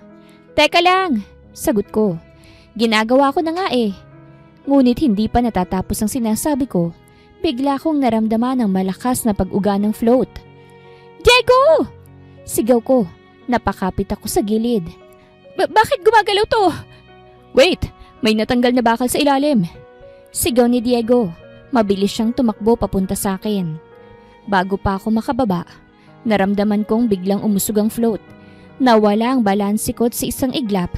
Teka lang, sagot ko. Ginagawa ko na nga Ngunit hindi pa natatapos ang sinasabi ko, bigla kong naramdaman ang malakas na pag-uga ng float. Diego! Sigaw ko, napakapit ako sa gilid. Bakit gumagalaw to? Wait, may natanggal na bakal sa ilalim. Sigaw ni Diego, mabilis siyang tumakbo papunta sa akin. Bago pa ako makababa, naramdaman kong biglang umusog ang float. Nawala ang balanse ko sa isang iglap.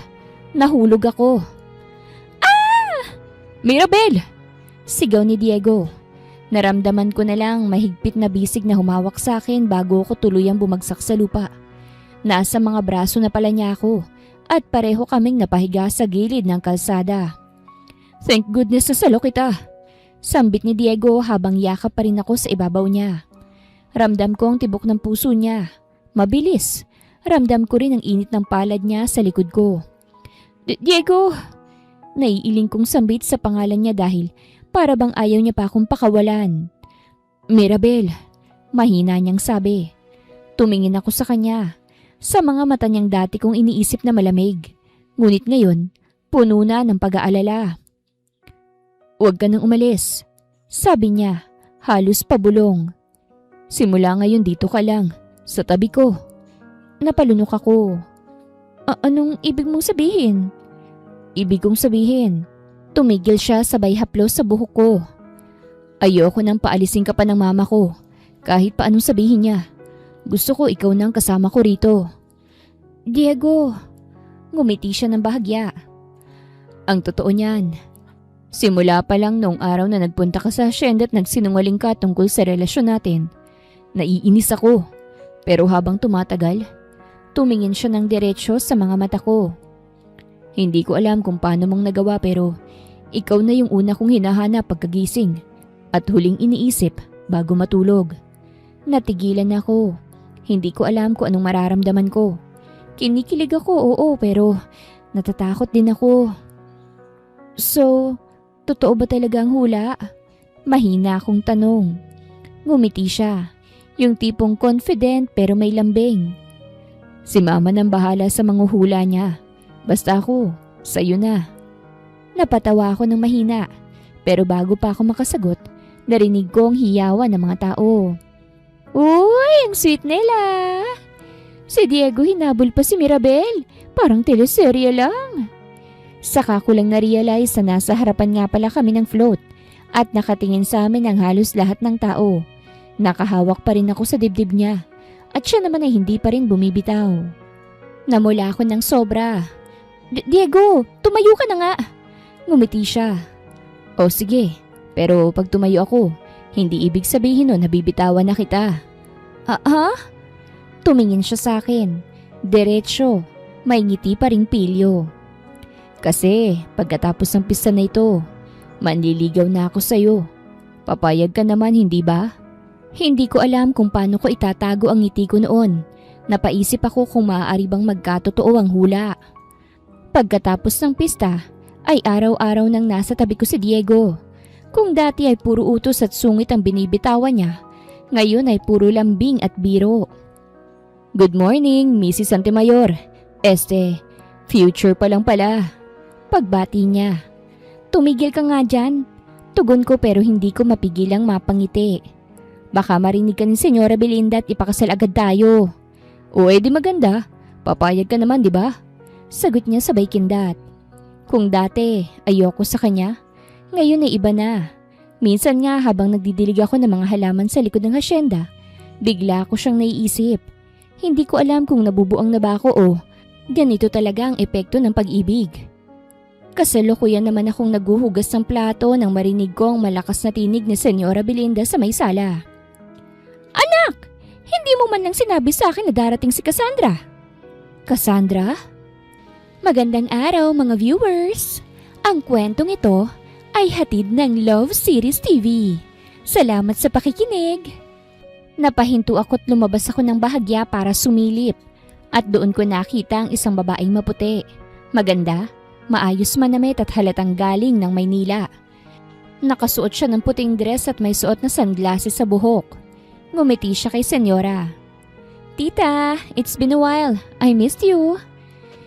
Nahulog ako. Mirabel! Sigaw ni Diego. Naramdaman ko na lang mahigpit na bisig na humawak sa akin bago ako tuluyang bumagsak sa lupa. Nasa mga braso na pala niya ako at pareho kaming napahiga sa gilid ng kalsada. Thank goodness na salo kita. Sambit ni Diego habang yakap pa rin ako sa ibabaw niya. Ramdam ko ang tibok ng puso niya. Mabilis. Ramdam ko rin ang init ng palad niya sa likod ko. Diego! Naiiling kong sambit sa pangalan niya dahil para bang ayaw niya pa akong pakawalan. Mirabel, mahina niyang sabi. Tumingin ako sa kanya. Sa mga mata niyang dati kong iniisip na malamig. Ngunit ngayon, puno na ng pag-aalala. Huwag ka nang umalis, sabi niya, halos pabulong. Simula ngayon dito ka lang, sa tabi ko. Napalunok ako. Anong ibig mong sabihin? Ibig kong sabihin, tumigil siya sabay haplos sa buhok ko. Ayoko nang paalisin ka pa ng mama ko, kahit pa anong sabihin niya. Gusto ko ikaw nang kasama ko rito. Diego, ngumiti siya ng bahagya. Ang totoo niyan, simula pa lang noong araw na nagpunta ka sa hacienda at nagsinungaling ka tungkol sa relasyon natin, naiinis ako. Pero habang tumatagal, tumingin siya ng diretsyo sa mga mata ko. Hindi ko alam kung paano mong nagawa pero ikaw na yung una kong hinahanap pagkagising at huling iniisip bago matulog. Natigilan ako. Hindi ko alam kung anong mararamdaman ko. Kinikilig ako, oo, pero natatakot din ako. So, totoo ba talaga ang hula? Mahina akong tanong. Ngumiti siya. Yung tipong confident pero may lambing. Si mama nang bahala sa mga hula niya. Basta ako, sa'yo na. Napatawa ako ng mahina. Pero bago pa ako makasagot, narinig ko ang hiyawan ng mga tao. Uy, ang sweet nila! Si Diego hinabol pa si Mirabel. Parang teleserye lang. Saka ko lang na-realize na nasa harapan nga pala kami ng float at nakatingin sa amin ang halos lahat ng tao. Nakahawak pa rin ako sa dibdib niya at siya naman ay hindi pa rin bumibitaw. Namula ako ng sobra. Diego, tumayo ka na nga! Ngumiti siya. O sige, pero pag tumayo ako, hindi ibig sabihin nun na bibitawan na kita. Ha? Tumingin siya sa akin. Diretsyo, may ngiti pa ring pilyo. Kasi pagkatapos ng pista na ito, manliligaw na ako sa'yo. Papayag ka naman, hindi ba? Hindi ko alam kung paano ko itatago ang ngiti ko noon. Napaisip ako kung maaari bang magkatotoo ang hula. Pagkatapos ng pista, ay araw-araw nang nasa tabi ko si Diego. Kung dati ay puro utos at sungit ang binibitawan niya, ngayon ay puro lambing at biro. Good morning, Mrs. Santemayor. Future pa lang pala. Pagbati niya. Tumigil ka nga dyan. Tugon ko pero hindi ko mapigilang mapangiti. Baka marinig ka ni Senyora Belinda at ipakasal agad tayo. O di maganda. Papayag ka naman, di ba? Sagot niya sabay kindat. Kung dati ayoko sa kanya, ngayon ay iba na. Minsan nga habang nagdidilig ako ng mga halaman sa likod ng hacienda, bigla ko siyang naiisip. Hindi ko alam kung nabubuang na ba ako o ganito talaga ang epekto ng pag-ibig. Kasalukuyan naman akong naguhugas ng plato nang marinig ko ang malakas na tinig ni Senyora Belinda sa may sala. Anak! Hindi mo man lang sinabi sa akin na darating si Cassandra. Cassandra? Magandang araw mga viewers! Ang kwentong ito ay hatid ng Love Series TV. Salamat sa pakikinig! Napahinto ako't lumabas ako ng bahagya para sumilip at doon ko nakita ang isang babaeng maputi. Maganda, maayos manamit at halatang galing ng Maynila. Nakasuot siya ng puting dress at may suot na sunglasses sa buhok. Ngumiti siya kay Senyora. Tita, it's been a while. I missed you.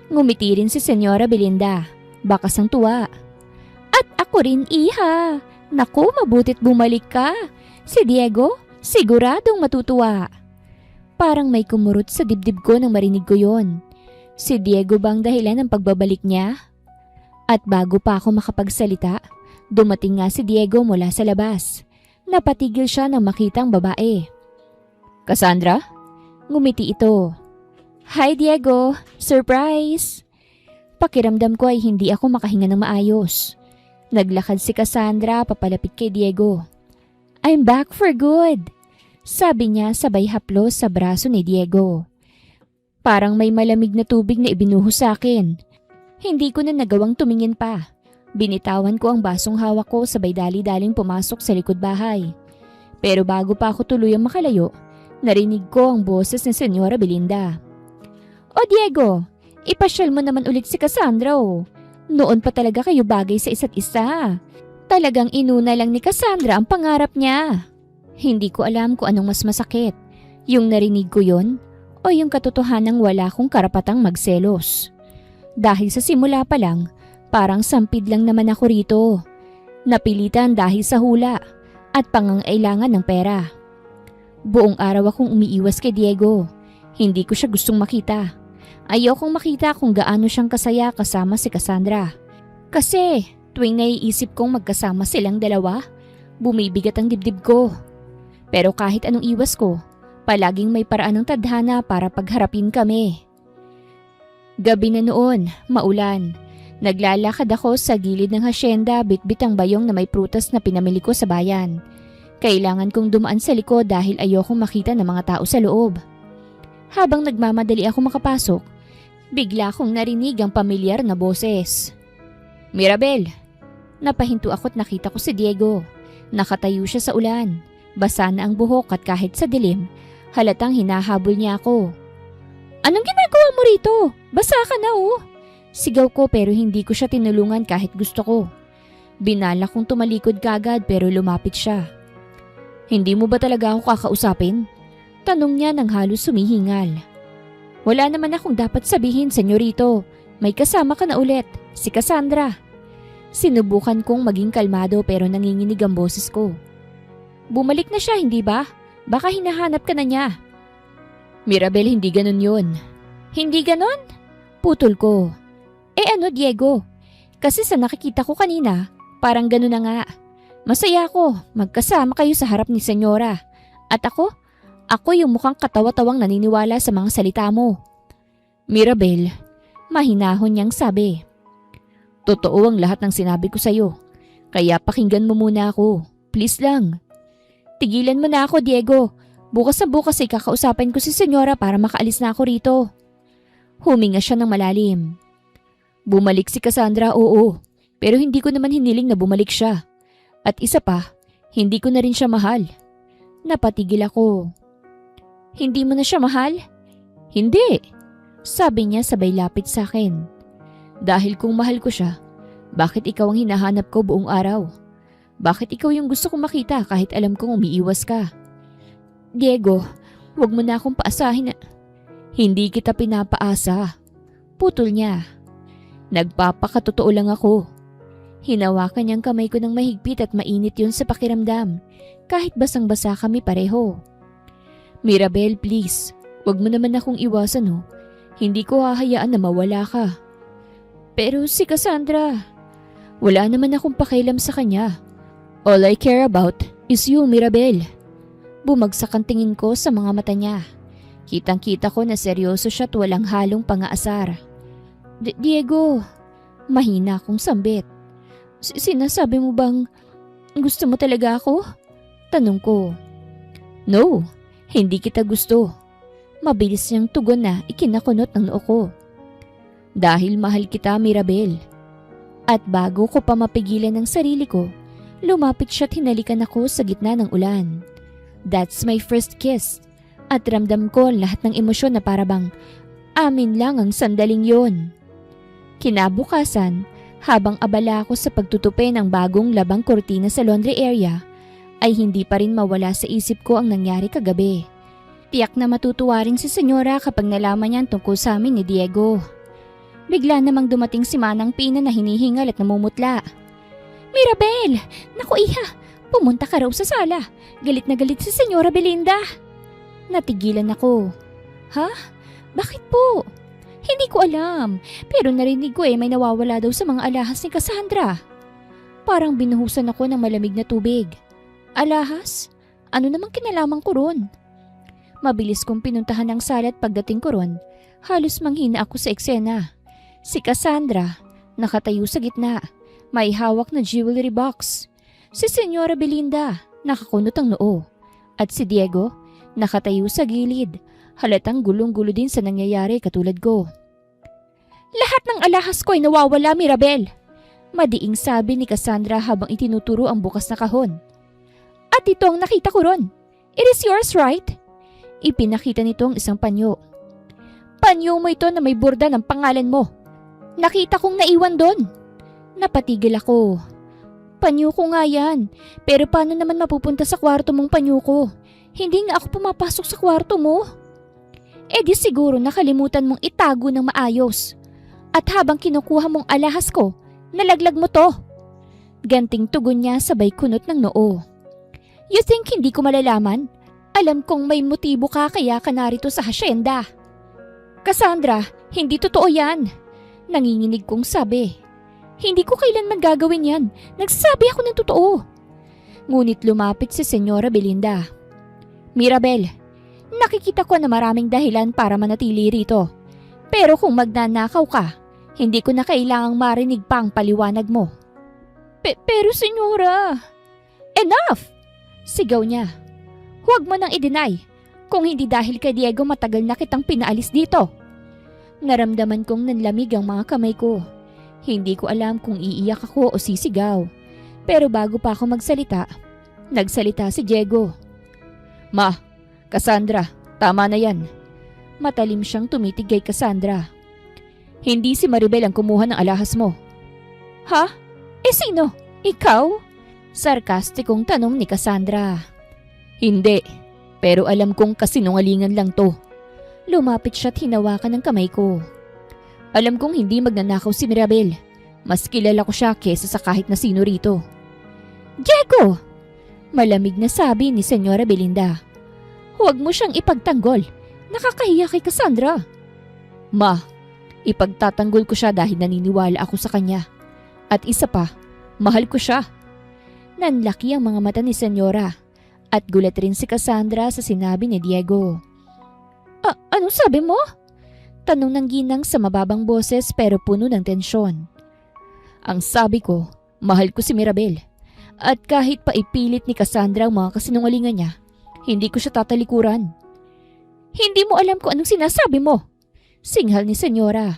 Ngumiti rin si Senyora Belinda. Bakas ang tuwa. At ako rin, iha. Naku, mabutit bumalik ka. Si Diego, siguradong matutuwa. Parang may kumurot sa dibdib ko nang marinig ko yon. Si Diego bang dahilan ng pagbabalik niya? At bago pa ako makapagsalita, dumating nga si Diego mula sa labas. Napatigil siya nang makita ang babae. Cassandra? Ngumiti ito. Hi Diego, surprise! Pakiramdam ko ay hindi ako makahinga ng maayos. Naglakad si Cassandra papalapit kay Diego. I'm back for good, sabi niya sabay haplos sa braso ni Diego. Parang may malamig na tubig na ibinuhos sa akin. Hindi ko na nagawang tumingin pa. Binitawan ko ang basong hawak ko sabay dali-daling pumasok sa likod bahay. Pero bago pa ako tuluyang makalayo, narinig ko ang boses ni Senyora Belinda. O Diego, ipasyal mo naman ulit si Cassandra oh. Noon pa talaga kayo bagay sa isa't isa. Talagang inuna lang ni Cassandra ang pangarap niya. Hindi ko alam kung anong mas masakit. Yung narinig ko yon o yung katotohanang wala kong karapatang magselos. Dahil sa simula pa lang, parang sampid lang naman ako rito. Napilitan dahil sa hula at pangangailangan ng pera. Buong araw akong umiiwas kay Diego. Hindi ko siya gustong makita. Ayokong makita kung gaano siyang kasaya kasama si Cassandra. Kasi tuwing naiisip kong magkasama silang dalawa, bumibigat ang dibdib ko. Pero kahit anong iwas ko, palaging may paraan ng tadhana para pagharapin kami. Gabi na noon, maulan. Naglalakad ako sa gilid ng hasyenda bitbit ang bayong na may prutas na pinamili ko sa bayan. Kailangan kong dumaan sa likod dahil ayokong makita ng mga tao sa loob. Habang nagmamadali ako makapasok, bigla kong narinig ang pamilyar na boses. Mirabel! Napahinto ako't nakita ko si Diego. Nakatayo siya sa ulan. Basa na ang buhok at kahit sa dilim, halatang hinahabol niya ako. Anong ginagawa mo rito? Basa ka na oh! Sigaw ko pero hindi ko siya tinulungan kahit gusto ko. Binalak kong tumalikod kagad pero lumapit siya. Hindi mo ba talaga ako kakausapin? Tanong niya nang halos sumihingal. Wala naman akong dapat sabihin, senyorito. May kasama ka na ulit, si Cassandra. Sinubukan kong maging kalmado pero nanginginig ang boses ko. Bumalik na siya, hindi ba? Baka hinahanap ka na niya. Mirabel, hindi ganun yun. Hindi ganun? Putol ko. Ano Diego? Kasi sa nakikita ko kanina, parang ganun na nga. Masaya ako, magkasama kayo sa harap ni senyora. At ako yung mukhang katawa-tawang naniniwala sa mga salita mo. Mirabel, mahinahon niyang sabi. Totoo ang lahat ng sinabi ko sa'yo. Kaya pakinggan mo muna ako. Please lang. Tigilan mo na ako, Diego. Bukas na bukas ay kakausapin ko si senyora para makaalis na ako rito. Huminga siya ng malalim. Bumalik si Cassandra, oo. Pero hindi ko naman hiniling na bumalik siya. At isa pa, hindi ko na rin siya mahal. Napatigil ako. Hindi mo na siya mahal? Hindi. Sabi niya sabay lapit sa akin. Dahil kung mahal ko siya, bakit ikaw ang hinahanap ko buong araw? Bakit ikaw yung gusto kong makita kahit alam kong umiiwas ka? Diego, wag mo na akong paasahin na... Hindi kita pinapaasa. Putol niya. Nagpapakatotoo lang ako. Hinawakan niyang kamay ko ng mahigpit at mainit yun sa pakiramdam. Kahit basang-basa kami pareho. Mirabel, please. Wag mo naman akong iwasan oh. Hindi ko hahayaan na mawala ka. Pero si Cassandra, wala naman akong pakialam sa kanya. All I care about is you, Mirabel. Bumagsak ang tingin ko sa mga mata niya. Kitang-kita ko na seryoso siya at walang halong pang-aasar. Diego, mahina akong sambit. Sinasabi mo bang gusto mo talaga ako? Tanong ko. No, hindi kita gusto. Mabilis niyang tugon na ikinakunot ng noo ko. Dahil mahal kita, Mirabel. At bago ko pa mapigilan ng sarili ko, lumapit siya at hinalikan ako sa gitna ng ulan. That's my first kiss. At ramdam ko lahat ng emosyon na parabang amin lang ang sandaling yon. Kinabukasan, habang abala ako sa pagtutupi ng bagong labang kortina sa laundry area, ay hindi pa rin mawala sa isip ko ang nangyari kagabi. Tiyak na matutuwa rin si senyora kapag nalaman niya ang tungkol sa amin ni Diego. Bigla namang dumating si Manang Pina na hinihingal at namumutla. Mirabel! Naku iha! Pumunta ka raw sa sala. Galit na galit si senyora Belinda. Natigilan ako. Ha? Bakit po? Hindi ko alam. Pero narinig ko may nawawala daw sa mga alahas ni Cassandra. Parang binuhusan ako ng malamig na tubig. Alahas? Ano namang kinalaman ko ron? Mabilis kong pinuntahan ang sala at pagdating ko ron, halos manghina ako sa eksena. Si Cassandra, nakatayo sa gitna, may hawak na jewelry box. Si Senyora Belinda, nakakunot ang noo. At si Diego, nakatayo sa gilid, halatang gulong-gulo din sa nangyayari katulad ko. Lahat ng alahas ko ay nawawala, Mirabel. Madiing sabi ni Cassandra habang itinuturo ang bukas na kahon. At ito ang nakita ko ron. It is yours, right? Ipinakita nito ang isang panyo. Panyo mo ito na may borda ng pangalan mo. Nakita kong naiwan doon. Napatigil ako. Panyo ko nga yan. Pero paano naman mapupunta sa kwarto mong panyo ko? Hindi nga ako pumapasok sa kwarto mo. Eh di siguro nakalimutan mong itago ng maayos. At habang kinukuha mong alahas ko, nalaglag mo to. Ganting tugon niya sabay kunot ng noo. You think hindi ko malalaman? Alam kong may motibo ka kaya ka narito sa hasyenda. Cassandra, hindi totoo yan. Nanginginig kong sabi. Hindi ko kailanman gagawin yan. Nagsabi ako ng totoo. Ngunit lumapit si Senyora Belinda. Mirabel, nakikita ko na maraming dahilan para manatili rito. Pero kung magnanakaw ka, hindi ko na kailangang marinig pa ang paliwanag mo. Pero Senyora... Enough! Sigaw niya. Huwag mo nang i-deny. Kung hindi dahil kay Diego matagal na kitang pinaalis dito. Naramdaman kong nanlamig ang mga kamay ko. Hindi ko alam kung iiyak ako o sisigaw. Pero bago pa ako magsalita, nagsalita si Diego. Ma, Cassandra, tama na yan. Matalim siyang tumitig kay Cassandra. Hindi si Maribel ang kumuha ng alahas mo. Ha? Eh sino? Ikaw? Sarkastikong tanong ni Cassandra. Hindi, pero alam kong kasinungalingan lang to. Lumapit siya't hinawakan ng kamay ko. Alam kong hindi magnanakaw si Mirabel. Mas kilala ko siya kesa sa kahit na sino rito. Diego! Malamig na sabi ni Senyora Belinda. Huwag mo siyang ipagtanggol. Nakakahiya kay Cassandra. Ma, ipagtatanggol ko siya dahil naniniwala ako sa kanya. At isa pa, mahal ko siya. Nanlaki ang mga mata ni Senyora at gulat rin si Cassandra sa sinabi ni Diego. Anong sabi mo? Tanong ng ginang sa mababang boses pero puno ng tensyon. Ang sabi ko, mahal ko si Mirabel. At kahit pa ipilit ni Cassandra ang mga kasinungalingan niya, hindi ko siya tatalikuran. Hindi mo alam kung anong sinasabi mo. Singhal ni Senyora.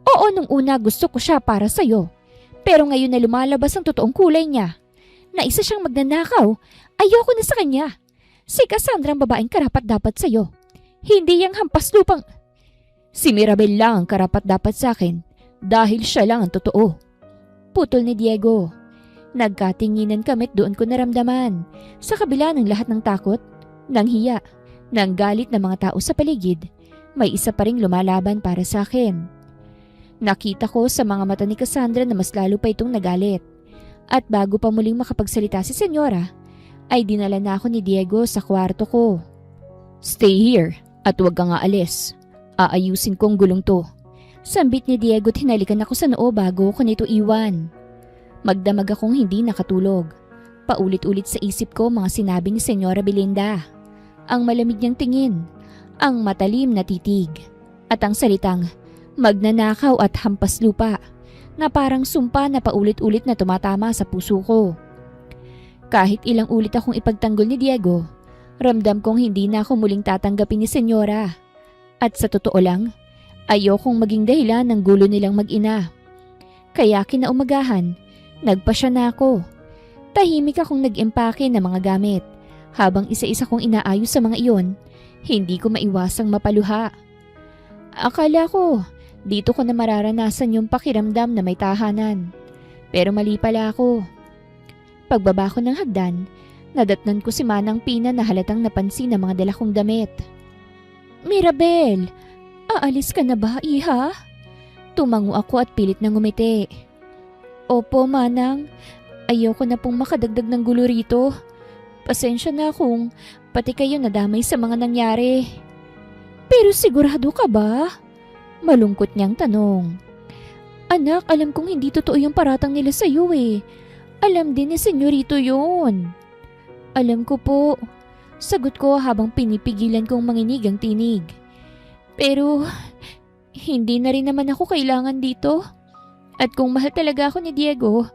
Oo, nung una gusto ko siya para sa'yo. Pero ngayon na lumalabas ang totoong kulay niya, na isa siyang magnanakaw, ayoko na sa kanya. Si Cassandra ang babaeng karapat-dapat sa'yo. Hindi yang hampas lupang... Si Mirabel lang ang karapat-dapat sa akin dahil siya lang ang totoo. Putol ni Diego. Nagkatinginan kami't doon ko naramdaman, sa kabila ng lahat ng takot, ng hiya, ng galit ng mga tao sa paligid, may isa pa ring lumalaban para sa akin. Nakita ko sa mga mata ni Cassandra na mas lalo pa itong nagalit. At bago pa muling makapagsalita si Senyora, ay dinala na ako ni Diego sa kwarto ko. Stay here at huwag kang aalis. Aayusin kong gulong to. Sambit ni Diego at hinalikan ako sa noo bago ko nito iwan. Magdamag akong hindi nakatulog. Paulit-ulit sa isip ko mga sinabi ni Senyora Belinda. Ang malamig niyang tingin, ang matalim na titig, at ang salitang magnanakaw at hampas lupa na parang sumpa na paulit-ulit na tumatama sa puso ko. Kahit ilang ulit akong ipagtanggol ni Diego, ramdam kong hindi na ako muling tatanggapin ni Senyora. At sa totoo lang, ayokong maging dahilan ng gulo nilang mag-ina. Kaya kinaumagahan, nagpasya na ako. Tahimik akong nag-empake ng mga gamit. Habang isa-isa kong inaayos sa mga iyon, hindi ko maiwasang mapaluha. Akala ko, dito ko na mararanasan yung pakiramdam na may tahanan. Pero mali pala ako. Pagbaba ko ng hagdan, nadatnan ko si Manang Pina na halatang napansin ng mga dala kong damit. Mirabel, aalis ka na ba, iha? Tumango ako at pilit na ngumiti. Opo, Manang. Ayoko na pong makadagdag ng gulo rito. Pasensya na kung pati kayo nadamay sa mga nangyari. Pero sigurado ka ba? Malungkot niyang tanong. Anak, alam kong hindi totoo yung paratang nila sa iyo eh. Alam din ni Senyorito yun. Alam ko po. Sagot ko habang pinipigilan kong manginig ang tinig. Pero hindi na rin naman ako kailangan dito. At kung mahal talaga ako ni Diego,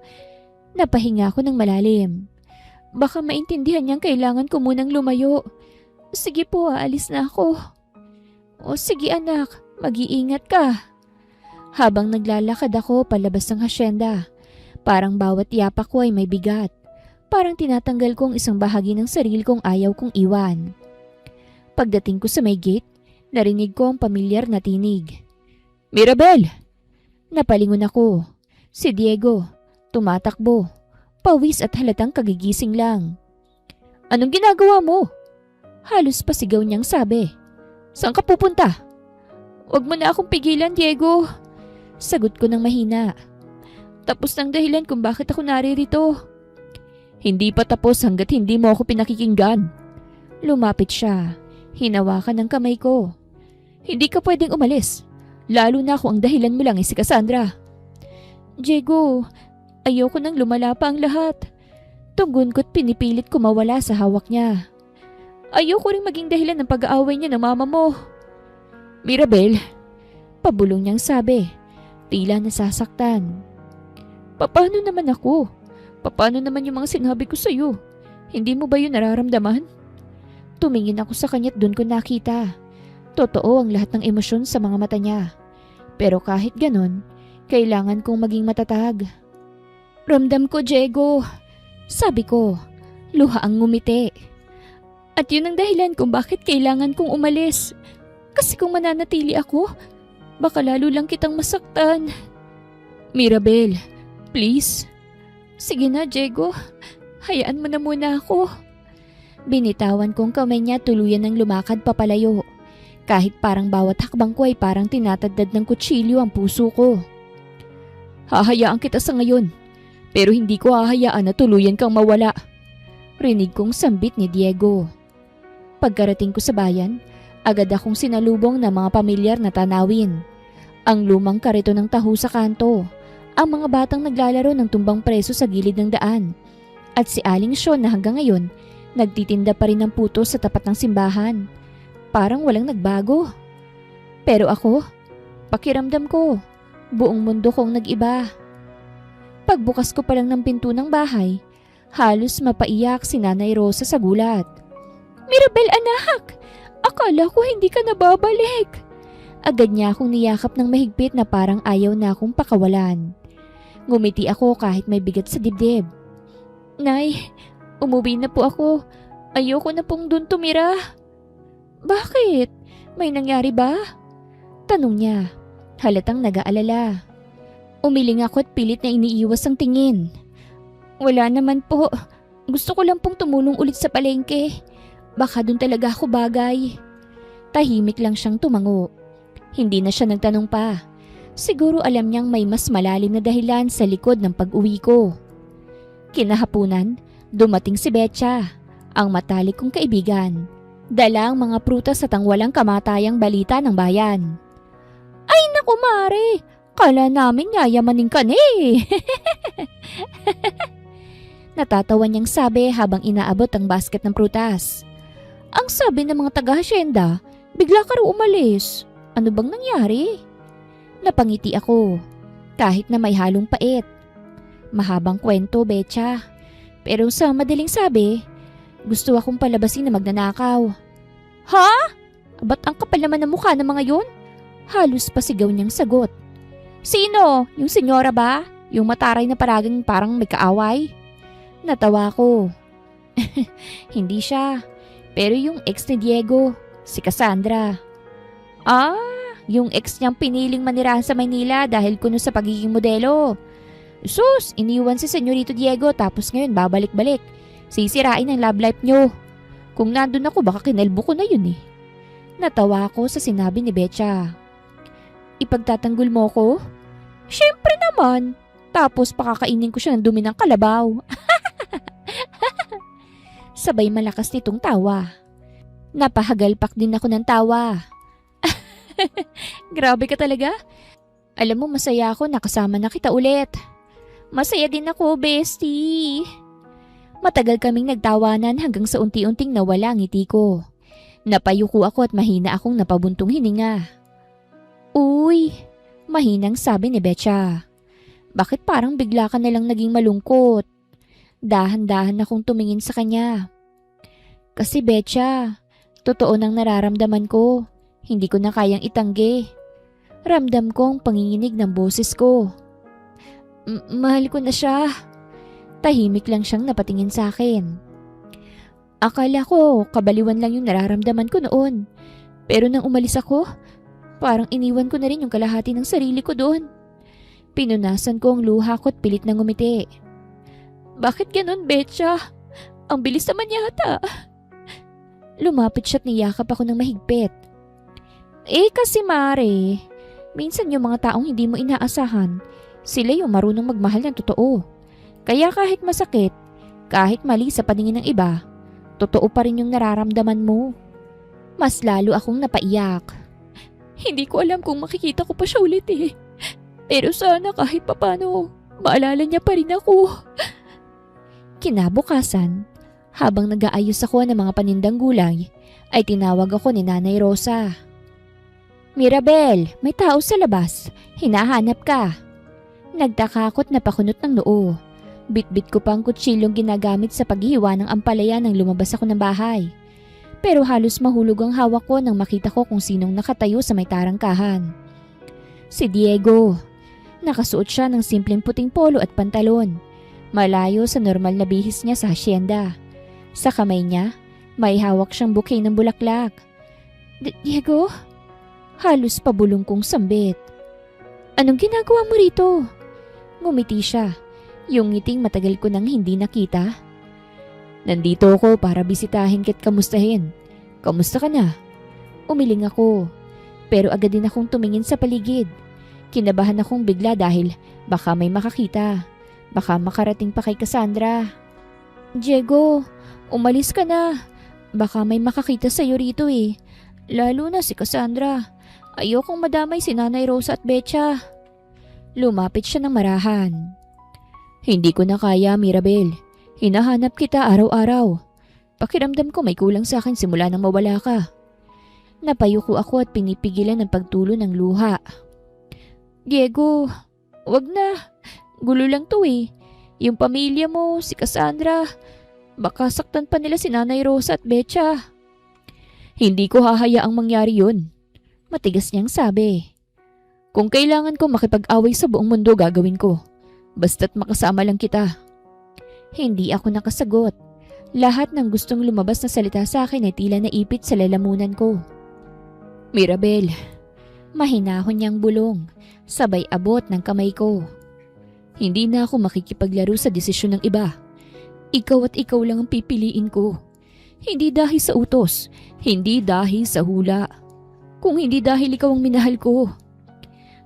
napahinga ako ng malalim. Baka maintindihan niyang kailangan ko munang lumayo. Sige po, aalis na ako. O sige anak, mag-iingat ka. Habang naglalakad ako palabas ng hasyenda, parang bawat yapak ko ay may bigat. Parang tinatanggal kong isang bahagi ng sarili kong ayaw kong iwan. Pagdating ko sa may gate, Narinig ko ang pamilyar na tinig. Mirabel! Napalingon ako. Si Diego, tumatakbo. Pawis at halatang kagigising lang. Anong ginagawa mo? Halos pasigaw niyang sabi. Saan ka pupunta? Huwag mo na akong pigilan, Diego. Sagot ko ng mahina. Tapos ng dahilan kung bakit ako naririto. Hindi pa tapos hanggat hindi mo ako pinakikinggan. Lumapit siya. Hinawakan ng kamay ko. Hindi ka pwedeng umalis. Lalo na kung ang dahilan mo lang ay si Cassandra. Diego, ayoko nang lumala pa ang lahat. Tugon ko't pinipilit ko mawala sa hawak niya. Ayoko ring maging dahilan ng pag-aaway niya ng mama mo. Mirabel, pabulong niyang sabi. Tila nasasaktan. Paano naman ako? Paano naman yung mga sinabi ko sa'yo? Hindi mo ba yun nararamdaman? Tumingin ako sa kanya't dun ko nakita. Totoo ang lahat ng emosyon sa mga mata niya. Pero kahit ganon, kailangan kong maging matatag. Ramdam ko, Diego. Sabi ko, luha ang ngumiti. At yun ang dahilan kung bakit kailangan kong umalis. Kasi kung mananatili ako, baka lalo lang kitang masaktan. Mirabel, please. Sige na, Diego. Hayaan mo na muna ako. Binitawan kong kamay niya tuluyan ng lumakad papalayo. Kahit parang bawat hakbang ko ay parang tinatadad ng kutsilyo ang puso ko. Hahayaan kita sa ngayon, pero hindi ko hahayaan na tuluyan kang mawala. Rinig kong sambit ni Diego. Pagkarating ko sa bayan, agad akong sinalubong ng mga pamilyar na tanawin. Ang lumang karito ng taho sa kanto, ang mga batang naglalaro ng tumbang preso sa gilid ng daan, at si Aling Sean na hanggang ngayon, nagtitinda pa rin ng puto sa tapat ng simbahan. Parang walang nagbago. Pero ako, pakiramdam ko, buong mundo kong nag-iba. Pagbukas ko pa lang ng pinto ng bahay, halos mapaiyak si Nanay Rosa sa gulat. Mirabel anak! Akala ko hindi ka nababalik. Agad niya akong niyakap ng mahigpit na parang ayaw na akong pakawalan. Ngumiti ako kahit may bigat sa dibdib. Nay, umuwi na po ako. Ayoko na pong dun tumira. Bakit? May nangyari ba? Tanong niya. Halatang nag-aalala. Umiling ako at pilit na iniiwas ang tingin. Wala naman po. Gusto ko lang pong tumulong ulit sa palengke. Baka dun talaga ako bagay. Tahimik lang siyang tumango. Hindi na siya nagtanong pa. Siguro alam niyang may mas malalim na dahilan sa likod ng pag-uwi ko. Kinahapunan, dumating si Betcha, ang matalik kong kaibigan. Dala ang mga prutas at ang walang kamatayang balita ng bayan. Ay naku Mare, kala namin yayamanin ka na eh. Natatawa niyang sabi habang inaabot ang basket ng prutas. Ang sabi ng mga taga-hasyenda, bigla ka raw umalis. Ano bang nangyari? Napangiti ako, kahit na may halong pait. Mahabang kwento, Betcha. Pero sa madaling sabi, gusto akong palabasin na magnanakaw. Ha? Ba't ang kapal naman ng mukha ng mga yun? Halos pasigaw niyang sagot. Sino? Yung senyora ba? Yung mataray na paragang parang may kaaway? Natawa ko. Hindi siya. Pero yung ex ni Diego, si Cassandra. Ah, yung ex niyang piniling manirahan sa Maynila dahil kuno sa pagiging modelo. Sus, iniwan si Senyorito Diego tapos ngayon babalik-balik. Sisirain ang love life niyo. Kung nandun ako baka kinalbo ko na yun eh. Natawa ako sa sinabi ni Betcha. Ipagtatanggol mo ko? Siyempre naman. Tapos pakakainin ko siya ng dumi ng kalabaw. Sabay malakas nitong tawa. Napahagalpak din ako ng tawa. Grabe ka talaga. Alam mo masaya ako nakasama na kita ulit. Masaya din ako, bestie. Matagal kaming nagtawanan hanggang sa unti-unting nawala ang ngiti ko. Napayuko ako at mahina akong napabuntong hininga. Uy, mahinang sabi ni Betcha. Bakit parang bigla ka na lang naging malungkot? Dahan-dahan akong tumingin sa kanya. Kasi Betcha, totoo nang nararamdaman ko. Hindi ko na kayang itanggi. Ramdam ko ang panginginig ng boses ko. Mahal ko na siya. Tahimik lang siyang napatingin sa akin. Akala ko kabaliwan lang yung nararamdaman ko noon. Pero nang umalis ako, parang iniwan ko na rin yung kalahati ng sarili ko doon. Pinunasan ko ang luha ko at pilit na ngumiti. Bakit ganun, Betcha? Ang bilis naman yata. Lumapit siya at niyakap ako ng mahigpit. Kasi Mare, minsan yung mga taong hindi mo inaasahan, sila yung marunong magmahal ng totoo. Kaya kahit masakit, kahit mali sa paningin ng iba, totoo pa rin yung nararamdaman mo. Mas lalo akong napaiyak. Hindi ko alam kung makikita ko pa siya ulit eh. Pero sana kahit papano, maalala niya pa rin ako. Kinabukasan, habang nag-aayos ako ng mga panindang gulay, ay tinawag ako ni Nanay Rosa. Mirabel, may tao sa labas. Hinahanap ka. Nagtaka ako't napakunot ng noo. Bit-bit ko pa ang kutsilyong ginagamit sa paghiwa ng ampalaya nang lumabas ako ng bahay. Pero halos mahulog ang hawak ko nang makita ko kung sinong nakatayo sa may tarangkahan. Si Diego. Nakasuot siya ng simpleng puting polo at pantalon. Malayo sa normal na bihis niya sa hasyenda. Sa kamay niya, may hawak siyang bouquet ng bulaklak. Diego? Halos pabulong kong sambit. Anong ginagawa mo rito? Ngumiti siya. Yung ngiting matagal ko nang hindi nakita. Nandito ako para bisitahin ka't kamustahin. Kamusta ka na? Umiling ako. Pero agad din akong tumingin sa paligid. Kinabahan akong bigla dahil baka may makakita. Baka makarating pa kay Cassandra. Diego, umalis ka na. Baka may makakita sa'yo rito eh. Lalo na si Cassandra. Ayokong madamay si Nanay Rosa at Betcha. Lumapit siya ng marahan. Hindi ko na kaya, Mirabel. Hinahanap kita araw-araw. Pakiramdam ko may kulang sa akin simula nang mawala ka. Napayuko ako at pinipigilan ang pagtulo ng luha. Diego, wag na. Gulo lang to eh. Yung pamilya mo, si Cassandra, baka saktan pa nila si Nanay Rosa at Betcha. Hindi ko hahayaang mangyari yun. Matigas niyang sabi. Kung kailangan ko makipag-away sa buong mundo, gagawin ko. Basta't makasama lang kita. Hindi ako nakasagot. Lahat ng gustong lumabas na salita sa akin ay tila naipit sa lalamunan ko. Mirabel, mahinahon niyang bulong, sabay abot ng kamay ko. Hindi na ako makikipaglaro sa desisyon ng iba. Ikaw at ikaw lang ang pipiliin ko. Hindi dahil sa utos, hindi dahil sa hula. Kung hindi dahil ikaw ang minahal ko.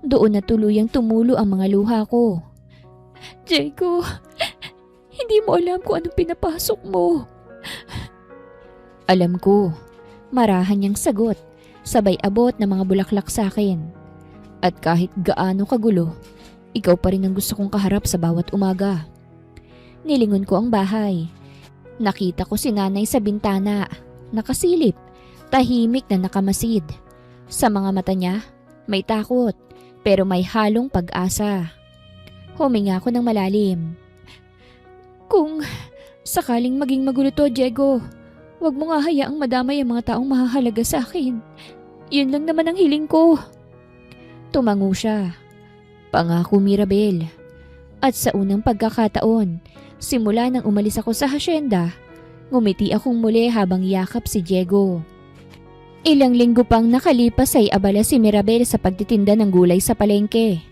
Doon na tuluyang tumulo ang mga luha ko. Diego, hindi mo alam kung anong pinapasok mo. Alam ko, marahan niyang sagot, sabay abot ng mga bulaklak sa akin. At kahit gaano kagulo, ikaw pa rin ang gusto kong kaharap sa bawat umaga. Nilingon ko ang bahay. Nakita ko si Nanay sa bintana, nakasilip, tahimik na nakamasid. Sa mga mata niya, may takot, pero may halong pag-asa. Huminga ako ng malalim. Kung sakaling maging magulo to, Diego, wag mo nga hayaang madamay ang mga taong mahahalaga sa akin. Yun lang naman ang hiling ko. Tumango siya. Pangako, Mirabel. At sa unang pagkakataon, simula nang umalis ako sa hasyenda, ngumiti akong muli habang yakap si Diego. Ilang linggo pang nakalipas ay abala si Mirabel sa pagtitinda ng gulay sa palengke.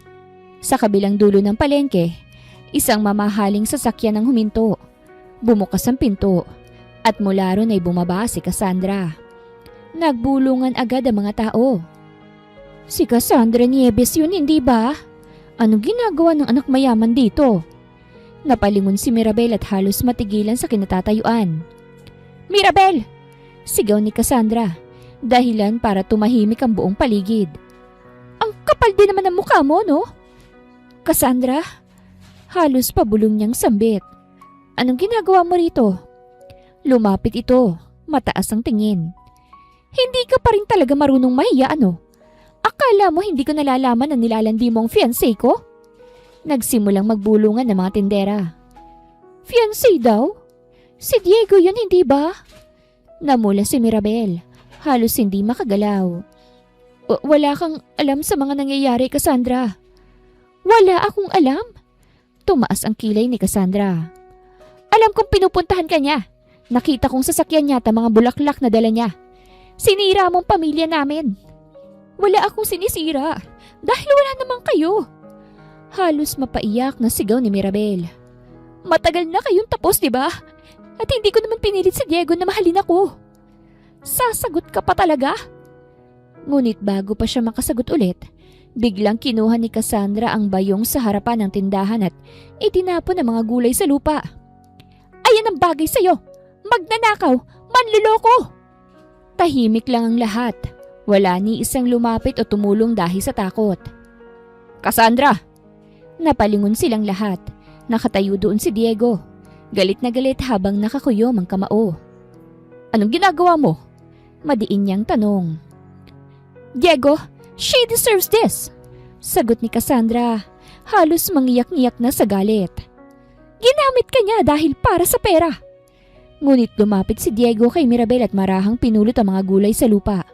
Sa kabilang dulo ng palengke, isang mamahaling sasakyan ang huminto. Bumukas ang pinto at mula ron ay bumaba si Cassandra. Nagbulungan agad ang mga tao. Si Cassandra Nieves yun, hindi ba? Anong ginagawa ng anak mayaman dito? Napalingon si Mirabel at halos matigilan sa kinatatayuan. Mirabel! Sigaw ni Cassandra, dahilan para tumahimik ang buong paligid. Ang kapal din naman ng mukha mo, no? Cassandra? Halos pabulong niyang sambit. Anong ginagawa mo rito? Lumapit ito, mataas ang tingin. Hindi ka pa rin talaga marunong mahiya, ano? Akala mo hindi ko nalalaman na nilalandi mo ang fiancé ko? Nagsimulang magbulungan ng mga tindera. Fiancé daw? Si Diego yun, hindi ba? Namula si Mirabel, halos hindi makagalaw. Wala kang alam sa mga nangyayari, Cassandra. Wala akong alam? Tumaas ang kilay ni Cassandra. Alam kong pinupuntahan ka niya. Nakita kong sasakyan niya at mga bulaklak na dala niya. Sinira mong pamilya namin. Wala akong sinisira dahil wala naman kayo. Halos mapaiyak na sigaw ni Mirabel. Matagal na kayong tapos, di ba? At hindi ko naman pinilit si Diego na mahalin ako. Sasagot ka pa talaga? Ngunit bago pa siya makasagot ulit, biglang kinuha ni Cassandra ang bayong sa harapan ng tindahan at itinapon ang mga gulay sa lupa. Ayan ang bagay sa'yo! Magnanakaw! Manluloko! Tahimik lang ang lahat. Wala ni isang lumapit o tumulong dahil sa takot. Cassandra! Napalingon silang lahat. Nakatayo doon si Diego. Galit na galit habang nakakuyom ang kamao. Anong ginagawa mo? Madiin niyang tanong. Diego, she deserves this! Sagot ni Cassandra. Halos mangiyak-ngiyak na sa galit. Ginamit ka niya dahil para sa pera. Ngunit lumapit si Diego kay Mirabel at marahang pinulot ang mga gulay sa lupa.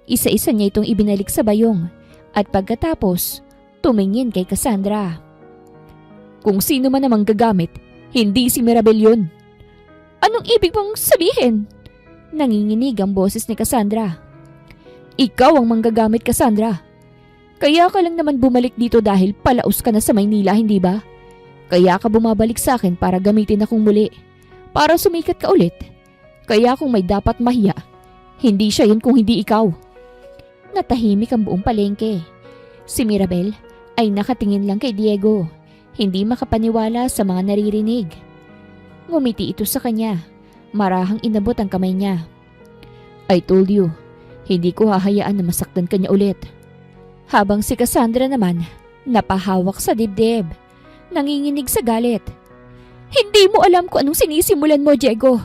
Isa-isa niya itong ibinalik sa bayong at pagkatapos, tumingin kay Cassandra. Kung sino man namang gagamit, hindi si Mirabel yun. Anong ibig mong sabihin? Nanginginig ang boses ni Cassandra. Ikaw ang manggagamit, Cassandra. Kaya ka lang naman bumalik dito dahil palaos ka na sa Maynila, hindi ba? Kaya ka bumabalik sa akin para gamitin akong muli. Para sumikat ka ulit. Kaya kung may dapat mahiya, hindi siya yun kung hindi ikaw. Natahimik ang buong palengke. Si Mirabel ay nakatingin lang kay Diego. Hindi makapaniwala sa mga naririnig. Ngumiti ito sa kanya. Marahang inabot ang kamay niya. I told you, hindi ko hahayaan na masaktan ka niya ulit. Habang si Cassandra naman, napahawak sa dibdib. Nanginginig sa galit. Hindi mo alam kung anong sinisimulan mo, Diego.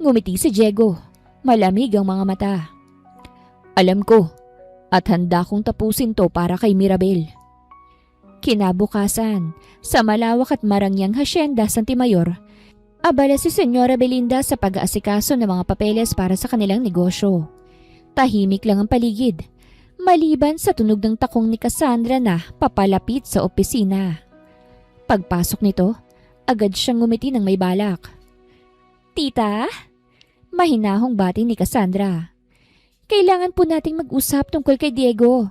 Ngumiti si Diego. Malamig ang mga mata. Alam ko, at handa kong tapusin to para kay Mirabel. Kinabukasan, sa malawak at marangyang hasyenda Santa Mayor, abala si Senyora Belinda sa pag-aasikaso ng mga papeles para sa kanilang negosyo. Tahimik lang ang paligid, maliban sa tunog ng takong ni Cassandra na papalapit sa opisina. Pagpasok nito, agad siyang ngumiti ng may balak. Tita? Mahinahong bati ni Cassandra. Kailangan po nating mag-usap tungkol kay Diego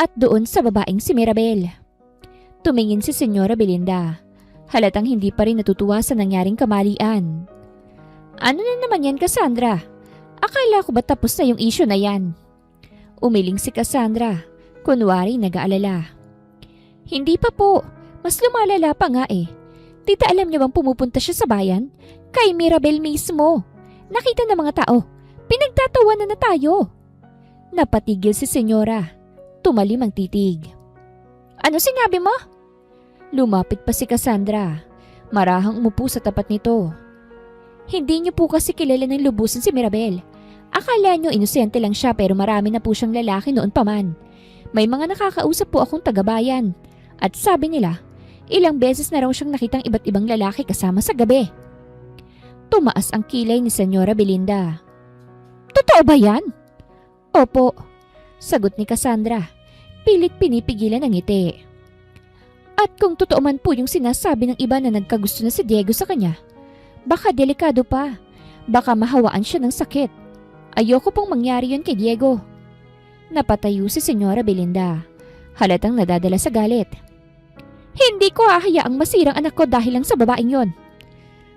at doon sa babaeng si Mirabel. Tumingin si Senyora Belinda. Halatang hindi pa rin natutuwa sa nangyaring kamalian. Ano na naman yan, Cassandra? Akala ko ba tapos na yung issue na yan? Umiling si Cassandra. Kunwari nag-aalala. Hindi pa po. Mas lumalala pa nga eh. Tita, alam niyo bang pumupunta siya sa bayan? Kay Mirabel mismo. Nakita ng mga tao. Pinagtatawanan na tayo. Napatigil si Senyora. Tumalim ang titig. Ano sinabi mo? Lumapit pa si Cassandra. Marahang umupo sa tapat nito. Hindi niyo po kasi kilala ng lubusan si Mirabel. Akala niyo inosente lang siya pero marami na po siyang lalaki noon pa man. May mga nakakausap po akong taga-bayan. At sabi nila, ilang beses na raw siyang nakitang iba't ibang lalaki kasama sa gabi. Tumaas ang kilay ni Senyora Belinda. Totoo ba yan? Opo, sagot ni Cassandra. Pilit pinipigilan ang ngiti. At kung totoo man po yung sinasabi ng iba na nagkagusto na si Diego sa kanya, baka delikado pa. Baka mahawaan siya ng sakit. Ayoko pong mangyari yun kay Diego. Napatayo si Senyora Belinda. Halatang nadadala sa galit. Hindi ko hahayaang masirang anak ko dahil lang sa babaeng yon.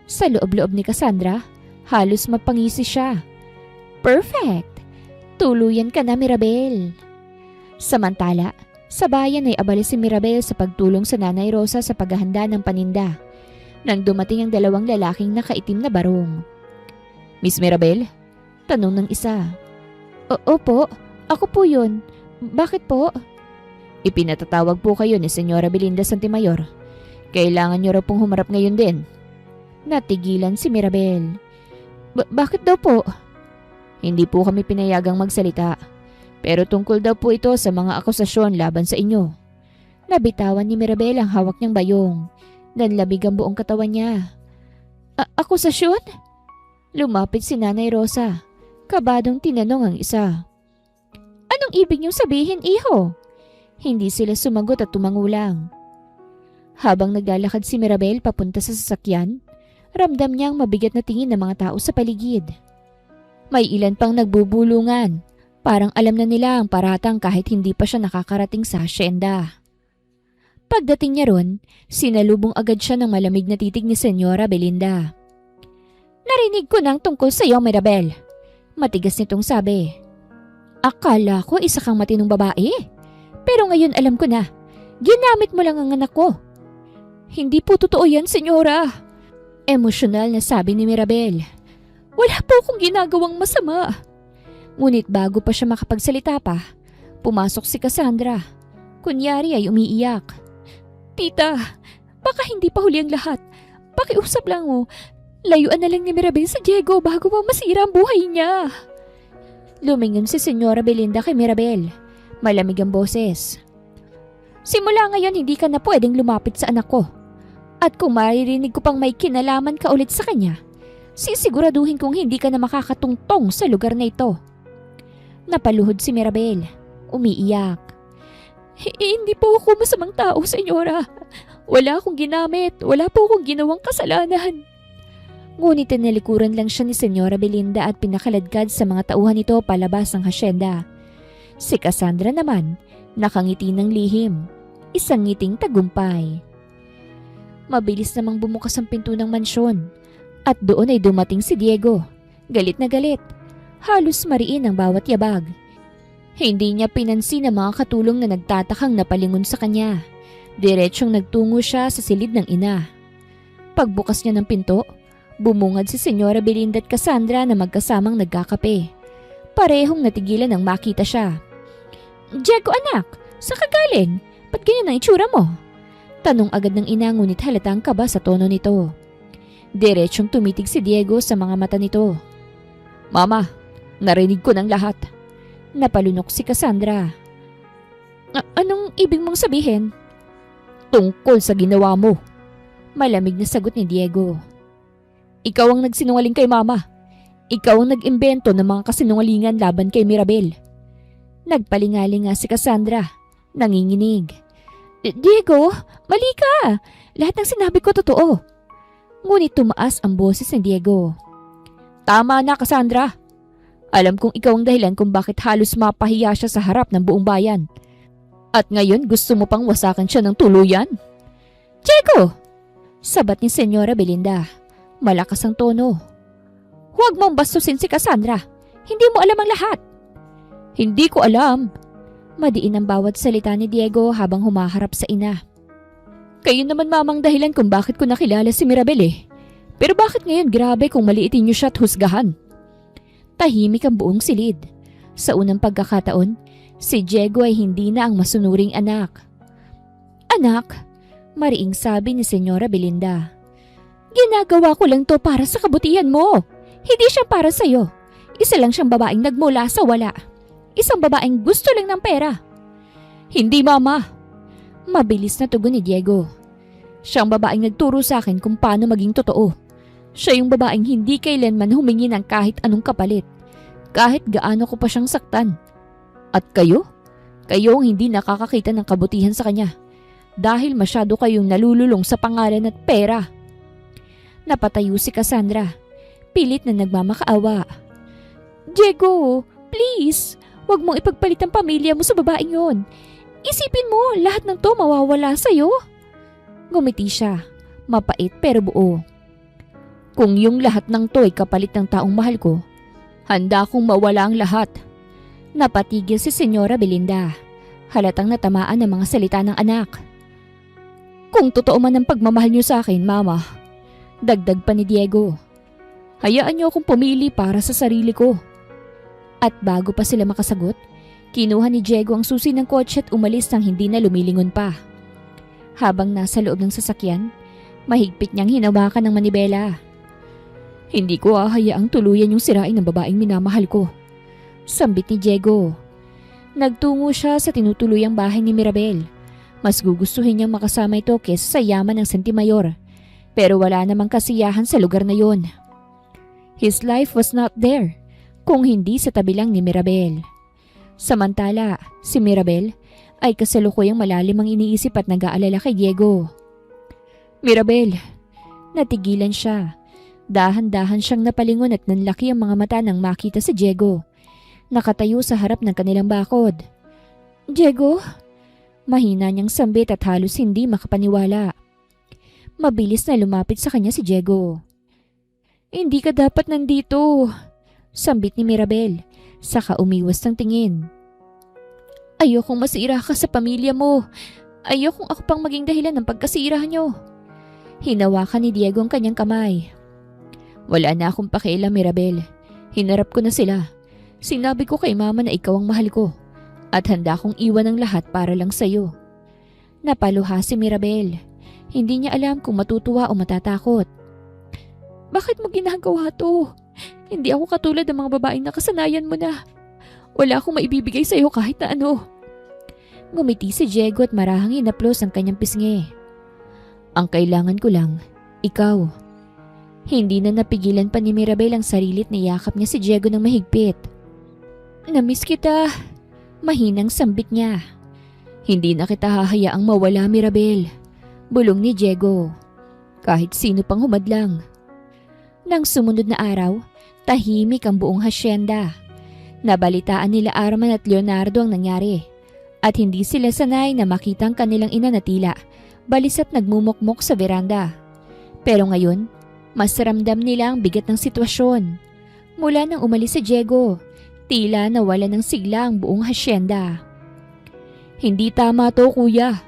Sa loob-loob ni Cassandra, halos mapangisi siya. Perfect! Tuluyan ka na, Mirabel. Samantala, sa bayan ay abala si Mirabel sa pagtulong sa Nanay Rosa sa paghahanda ng paninda nang dumating ang dalawang lalaking nakaitim na barong. Miss Mirabel? Tanong ng isa. Opo, ako po yun. Bakit po? Ipinatatawag po kayo ni Senyora Belinda Santamayor. Kailangan niyo raw pong humarap ngayon din. Natigilan si Mirabel. Bakit daw po? Hindi po kami pinayagang magsalita. Pero tungkol daw po ito sa mga akusasyon laban sa inyo. Nabitawan ni Mirabel ang hawak niyang bayong. Nanlamig ang buong katawan niya. Akusasyon? Lumapit si Nanay Rosa. Kabadong tinanong ang isa. Anong ibig niyong sabihin, iho? Hindi sila sumagot at tumangulang. Habang naglalakad si Mirabel papunta sa sasakyan, ramdam niyang mabigat na tingin ng mga tao sa paligid. May ilan pang nagbubulungan. Parang alam na nila ang paratang kahit hindi pa siya nakakarating sa hasyenda. Pagdating niya ron, sinalubong agad siya ng malamig na titig ni Senyora Belinda. Narinig ko nang tungkol sa iyo, Mirabel. Matigas nitong sabi. Akala ko isa kang matinong babae. Pero ngayon alam ko na, ginamit mo lang ang anak ko. Hindi po totoo yan, Senyora. Emosyonal na sabi ni Mirabel. Wala po akong ginagawang masama. Ngunit bago pa siya makapagsalita pa, pumasok si Cassandra. Kunyari ay umiiyak. Tita, baka hindi pa huli ang lahat. Pakiusap lang oh. Layuan na lang ni Mirabel sa Diego bago pa masira ang buhay niya. Lumingon si Senyora Belinda kay Mirabel. Malamig ang boses. Simula ngayon hindi ka na pwedeng lumapit sa anak ko. At kung maririnig ko pang may kinalaman ka ulit sa kanya, sisiguraduhin kong hindi ka na makakatungtong sa lugar na ito. Napaluhod si Mirabel. Umiiyak. Hindi po ako masamang tao, Senyora. Wala akong ginamit. Wala po akong ginawang kasalanan. Ngunit tinalikuran lang siya ni Senyora Belinda at pinakaladkad sa mga tauhan nito palabas ng hasyenda. Si Cassandra naman, nakangiti ng lihim. Isang ngiting tagumpay. Mabilis namang bumukas ang pinto ng mansyon. At doon ay dumating si Diego. Galit na galit. Halos mariin ang bawat yabag. Hindi niya pinansin ang mga katulong na nagtatakang napalingon sa kanya. Diretsyong nagtungo siya sa silid ng ina. Pagbukas niya ng pinto, bumungad si Senyora Belinda at Cassandra na magkasamang nagkakape. Parehong natigilan nang makita siya. Diego anak, saan ka galing? Ba't ganyan ang itsura mo? Tanong agad ng ina ngunit halatang kaba sa tono nito. Diretsyong tumitig si Diego sa mga mata nito. Mama, narinig ko ng lahat. Napalunok si Cassandra. Anong ibig mong sabihin? Tungkol sa ginawa mo. Malamig na sagot ni Diego. Ikaw ang nagsinungaling kay Mama. Ikaw ang nag-imbento ng mga kasinungalingan laban kay Mirabel. Nagpalingaling nga si Cassandra. Nanginginig. Diego, mali ka. Lahat ng sinabi ko totoo. Ngunit tumaas ang boses ni Diego. Tama na, Cassandra. Alam kong ikaw ang dahilan kung bakit halos mapahiya siya sa harap ng buong bayan. At ngayon gusto mo pang wasakan siya ng tuluyan? Diego! Sabat ni Senyora Belinda. Malakas ang tono. Huwag mong bastusin si Cassandra. Hindi mo alam ang lahat. Hindi ko alam. Madiin ang bawat salita ni Diego habang humaharap sa ina. Kayo naman mamang dahilan kung bakit ko nakilala si Mirabel eh. Pero bakit ngayon grabe kung maliitin niyo siya at husgahan? Tahimik ang buong silid. Sa unang pagkakataon, si Diego ay hindi na ang masunuring anak. Anak, mariing sabi ni Senyora Belinda. Ginagawa ko lang to para sa kabutihan mo. Hindi siya para sa'yo. Isa lang siyang babaeng nagmula sa wala. Isang babaeng gusto lang ng pera. Hindi, Mama. Mabilis na tugon ni Diego. Siyang babaeng nagturo sa akin kung paano maging totoo. Siya yung babaeng hindi kailanman humingi ng kahit anong kapalit. Kahit gaano ko pa siyang saktan. At kayo? Kayo ang hindi nakakakita ng kabutihan sa kanya. Dahil masyado kayong nalululong sa pangalan at pera. Napatayo si Cassandra. Pilit na nagmamakaawa. Diego, please. Huwag mong ipagpalit ang pamilya mo sa babaeng yon. Isipin mo, lahat ng to mawawala sa'yo. Ngumiti siya. Mapait pero buo. Kung yung lahat ng to ay kapalit ng taong mahal ko, handa akong mawala ang lahat. Napatigil si Senyora Belinda. Halatang natamaan ang mga salita ng anak. Kung totoo man ang pagmamahal niyo sa akin, Mama, dagdag pa ni Diego, hayaan niyo akong pumili para sa sarili ko. At bago pa sila makasagot, kinuha ni Diego ang susi ng kotse at umalis nang hindi na lumilingon pa. Habang nasa loob ng sasakyan, mahigpit niyang hinawakan ng manibela. Hindi ko hahayaang tuluyan yung sirain ng babaeng minamahal ko. Sambit ni Diego. Nagtungo siya sa tinutuluyang bahay ni Mirabel. Mas gugustuhin niyang makasama ito kesa sa yaman ng Sentimayor. Pero wala namang kasiyahan sa lugar na yon. His life was not there, kung hindi sa tabi lang ni Mirabel. Samantala, si Mirabel ay kasalukuyang malalim ang iniisip at nag-aalala kay Diego. Mirabel, natigilan siya. Dahan-dahan siyang napalingon at nanlaki ang mga mata nang makita si Diego. Nakatayo sa harap ng kanilang bakod. Diego? Mahina niyang sambit at halos hindi makapaniwala. Mabilis na lumapit sa kanya si Diego. Hindi ka dapat nandito, sambit ni Mirabel, saka umiwas ng tingin. Ayokong masira ka sa pamilya mo. Ayokong ako pang maging dahilan ng pagkasira niyo. Hinawakan ni Diego ang kanyang kamay. Wala na akong pakialam, Mirabel. Hinarap ko na sila. Sinabi ko kay mama na ikaw ang mahal ko at handa kong iwan ang lahat para lang sa'yo. Napaluha si Mirabel. Hindi niya alam kung matutuwa o matatakot. Bakit mo ginagawa to? Hindi ako katulad ng mga babaeng nakasanayan mo na. Wala akong maibibigay sa'yo kahit na ano. Ngumiti si Diego at marahang hinaplos ang kanyang pisngi. Ang kailangan ko lang, ikaw. Hindi na napigilan pa ni Mirabel ang sarili at niyakap niya si Diego ng mahigpit. Namiss kita. Mahinang sambit niya. Hindi na kita hahayaang mawala, Mirabel. Bulong ni Diego. Kahit sino pang humadlang. Nang sumunod na araw, tahimik ang buong hasyenda. Nabalitaan nila Arman at Leonardo ang nangyari. At hindi sila sanay na makita ang kanilang ina na tila balisat nagmumukmok sa veranda. Pero ngayon, mas ramdam nila ang bigat ng sitwasyon. Mula nang umalis si Diego, tila nawala ng sigla ang buong hasyenda. Hindi tama to, kuya.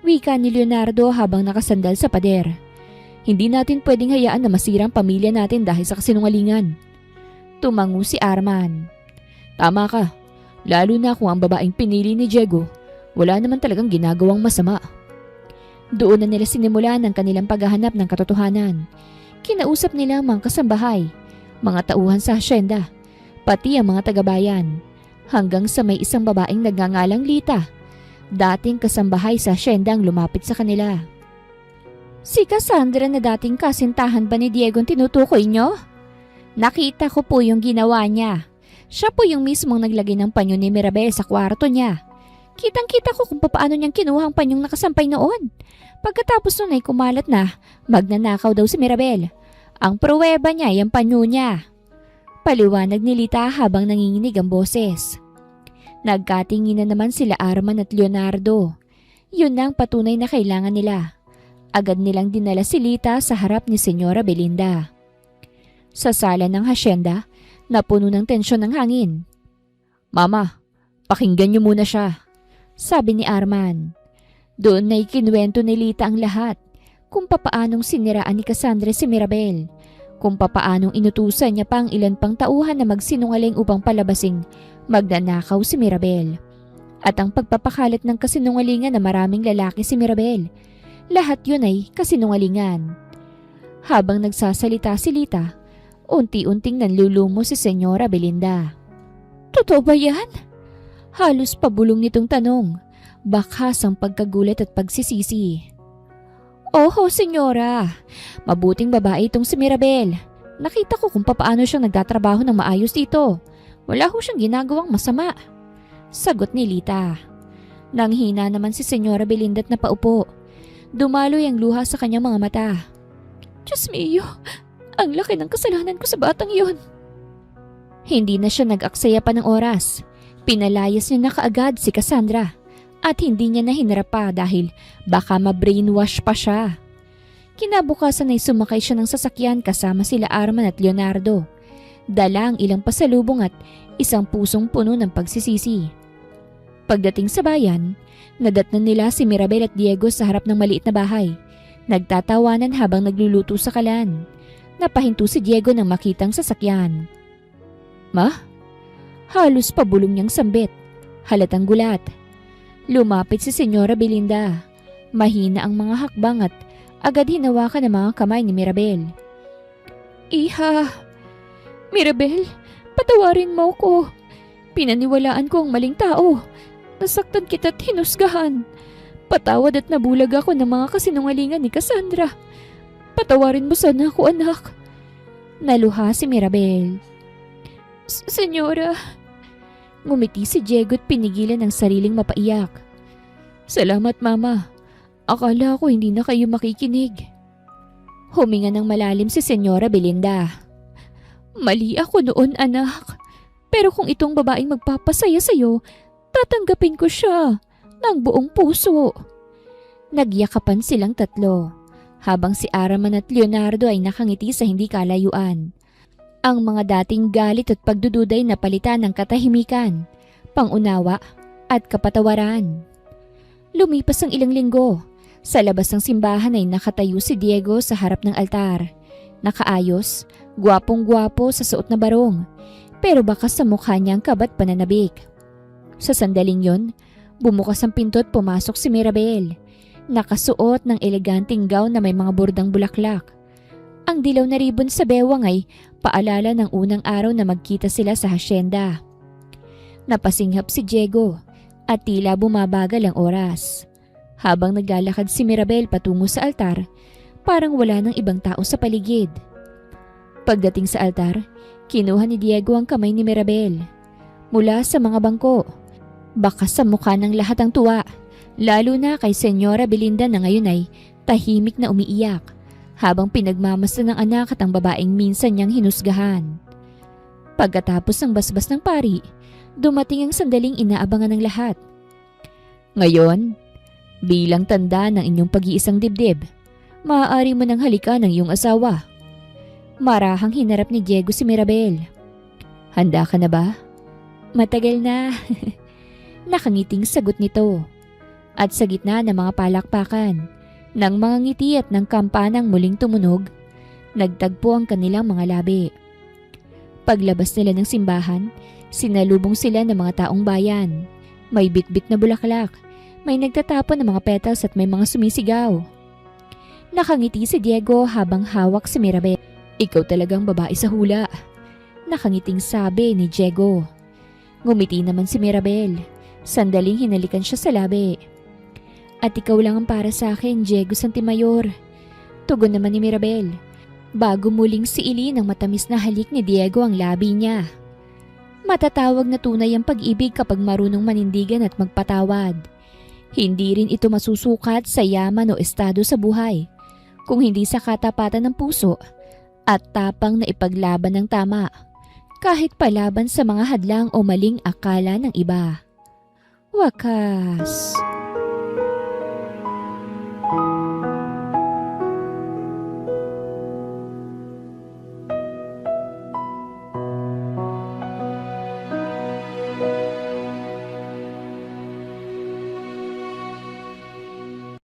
Wika ni Leonardo habang nakasandal sa pader. Hindi natin pwedeng hayaan na masira ang pamilya natin dahil sa kasinungalingan. Tumango si Arman. Tama ka. Lalo na kung ang babaeng pinili ni Diego, wala naman talagang ginagawang masama. Doon na nila sinimulan ang kanilang paghahanap ng katotohanan. Kinausap nila ang mga kasambahay, mga tauhan sa hasyenda, pati ang mga tagabayan, hanggang sa may isang babaeng nagngangalang Lita, dating kasambahay sa hasyenda ang lumapit sa kanila. Si Cassandra na dating kasintahan ba ni Diego ang tinutukoy nyo? Nakita ko po yung ginawa niya. Siya po yung mismong naglagay ng panyo ni Mirabel sa kwarto niya. Kitang-kita ko kung paano niyang kinuha ang panyong nakasampay noon. Pagkatapos nun ay kumalat na, magnanakaw daw si Mirabel. Ang pruweba niya ay ang panyo niya. Paliwanag ni Lita habang nanginginig ang boses. Nagkatingin na naman sila Arman at Leonardo. Yun na ang patunay na kailangan nila. Agad nilang dinala si Lita sa harap ni Senyora Belinda. Sa sala ng hasyenda, napuno ng tensyon ng hangin. Mama, pakinggan niyo muna siya, sabi ni Arman. Doon na ikinuwento ni Lita ang lahat, kung papaanong siniraan ni Cassandra si Mirabel, kung papaanong inutusan niya pa ang ilan pang tauhan na magsinungaling upang palabasing magnanakaw si Mirabel, at ang pagpapakalat ng kasinungalingan na maraming lalaki si Mirabel. Lahat yun ay kasinungalingan. Habang nagsasalita si Lita, unti-unting nanlulumo si Senyora Belinda. Totoo ba yan? Halos pabulong nitong tanong, bakas ang pagkagulat at pagsisisi. Oho, Senyora. Mabuting babae itong si Mirabel. Nakita ko kung paano siyang nagtatrabaho ng maayos dito. Wala ho siyang ginagawang masama. Sagot ni Lita. Nanghina naman si Senyora Belinda at napaupo. Dumaloy ang luha sa kanyang mga mata. Diyos mio, ang laki ng kasalanan ko sa batang yun. Hindi na siya nag-aksaya pa ng oras. Pinalayas niya na kaagad si Cassandra at hindi niya na hinarap pa dahil baka ma-brainwash pa siya. Kinabukasan ay sumakay siya ng sasakyan kasama sila Arman at Leonardo. Dala ang ilang pasalubong at isang pusong puno ng pagsisisi. Pagdating sa bayan, nadatnan nila si Mirabel at Diego sa harap ng maliit na bahay. Nagtatawanan habang nagluluto sa kalan. Napahinto si Diego nang makitang sasakyan. Ma? Halos pabulong niyang sambit. Halatang gulat. Lumapit si Senyora Belinda. Mahina ang mga hakbang at agad hinawakan ang mga kamay ni Mirabel. Iha! Mirabel, patawarin mo ko. Pinaniwalaan ko ang maling tao. Nasaktan kita't hinusgahan. Patawad at nabulag ako ng mga kasinungalingan ni Cassandra. Patawarin mo sana ako, anak. Naluha si Mirabel. Senyora. Ngumiti si Diego at pinigilan ang sariling mapaiyak. Salamat, Mama. Akala ko hindi na kayo makikinig. Huminga ng malalim si Senyora Belinda. Mali ako noon, anak. Pero kung itong babaeng magpapasaya sa'yo, tatanggapin ko siya ng buong puso. Nagyakapan silang tatlo, habang si Araman at Leonardo ay nakangiti sa hindi kalayuan. Ang mga dating galit at pagdududay na palitan ng katahimikan, pangunawa at kapatawaran. Lumipas ang ilang linggo. Sa labas ng simbahan ay nakatayo si Diego sa harap ng altar. Nakaayos, gwapong-gwapo sa suot na barong, pero baka sa mukha niyang kabat pananabik. Sa sandaling yon, bumukas ang pinto at pumasok si Mirabel. Nakasuot ng eleganteng gown na may mga bordang bulaklak. Ang dilaw na ribbon sa bewang ay paalala ng unang araw na magkita sila sa hasyenda. Napasinghap si Diego at tila bumabagal ang oras. Habang naglalakad si Mirabel patungo sa altar, parang wala ng ibang tao sa paligid. Pagdating sa altar, kinuha ni Diego ang kamay ni Mirabel. Mula sa mga bangko, bakas sa mukha ng lahat ang tuwa, lalo na kay Senyora Belinda na ngayon ay tahimik na umiiyak, habang pinagmamasdan ng anak at ang babaeng minsan niyang hinusgahan. Pagkatapos ng basbas ng pari, dumating ang sandaling inaabangan ng lahat. Ngayon, bilang tanda ng inyong pag-iisang dibdib, maaari mo nang halikan ng iyong asawa. Marahang hinarap ni Diego si Mirabel. Handa ka na ba? Matagal na. Nakangiting sagot nito. At sa gitna ng mga palakpakan, ng mga ngiti at ng kampanang muling tumunog, nagtagpo ang kanilang mga labi. Paglabas nila ng simbahan, sinalubong sila ng mga taong bayan. May bitbit na bulaklak, may nagtatapon ng mga petals at may mga sumisigaw. Nakangiti si Diego habang hawak si Mirabel. Ikaw talagang babae sa hula. Nakangiting sabi ni Diego. Ngumiti naman si Mirabel. Sandaling hinalikan siya sa labi. At ikaw lang ang para sa akin, Diego Santemayor. Tugon naman ni Mirabel. Bago muling siili ng matamis na halik ni Diego ang labi niya. Matatawag na tunay ang pag-ibig kapag marunong manindigan at magpatawad. Hindi rin ito masusukat sa yaman o estado sa buhay, kung hindi sa katapatan ng puso at tapang na ipaglaban ng tama, kahit palaban sa mga hadlang o maling akala ng iba. Wakas.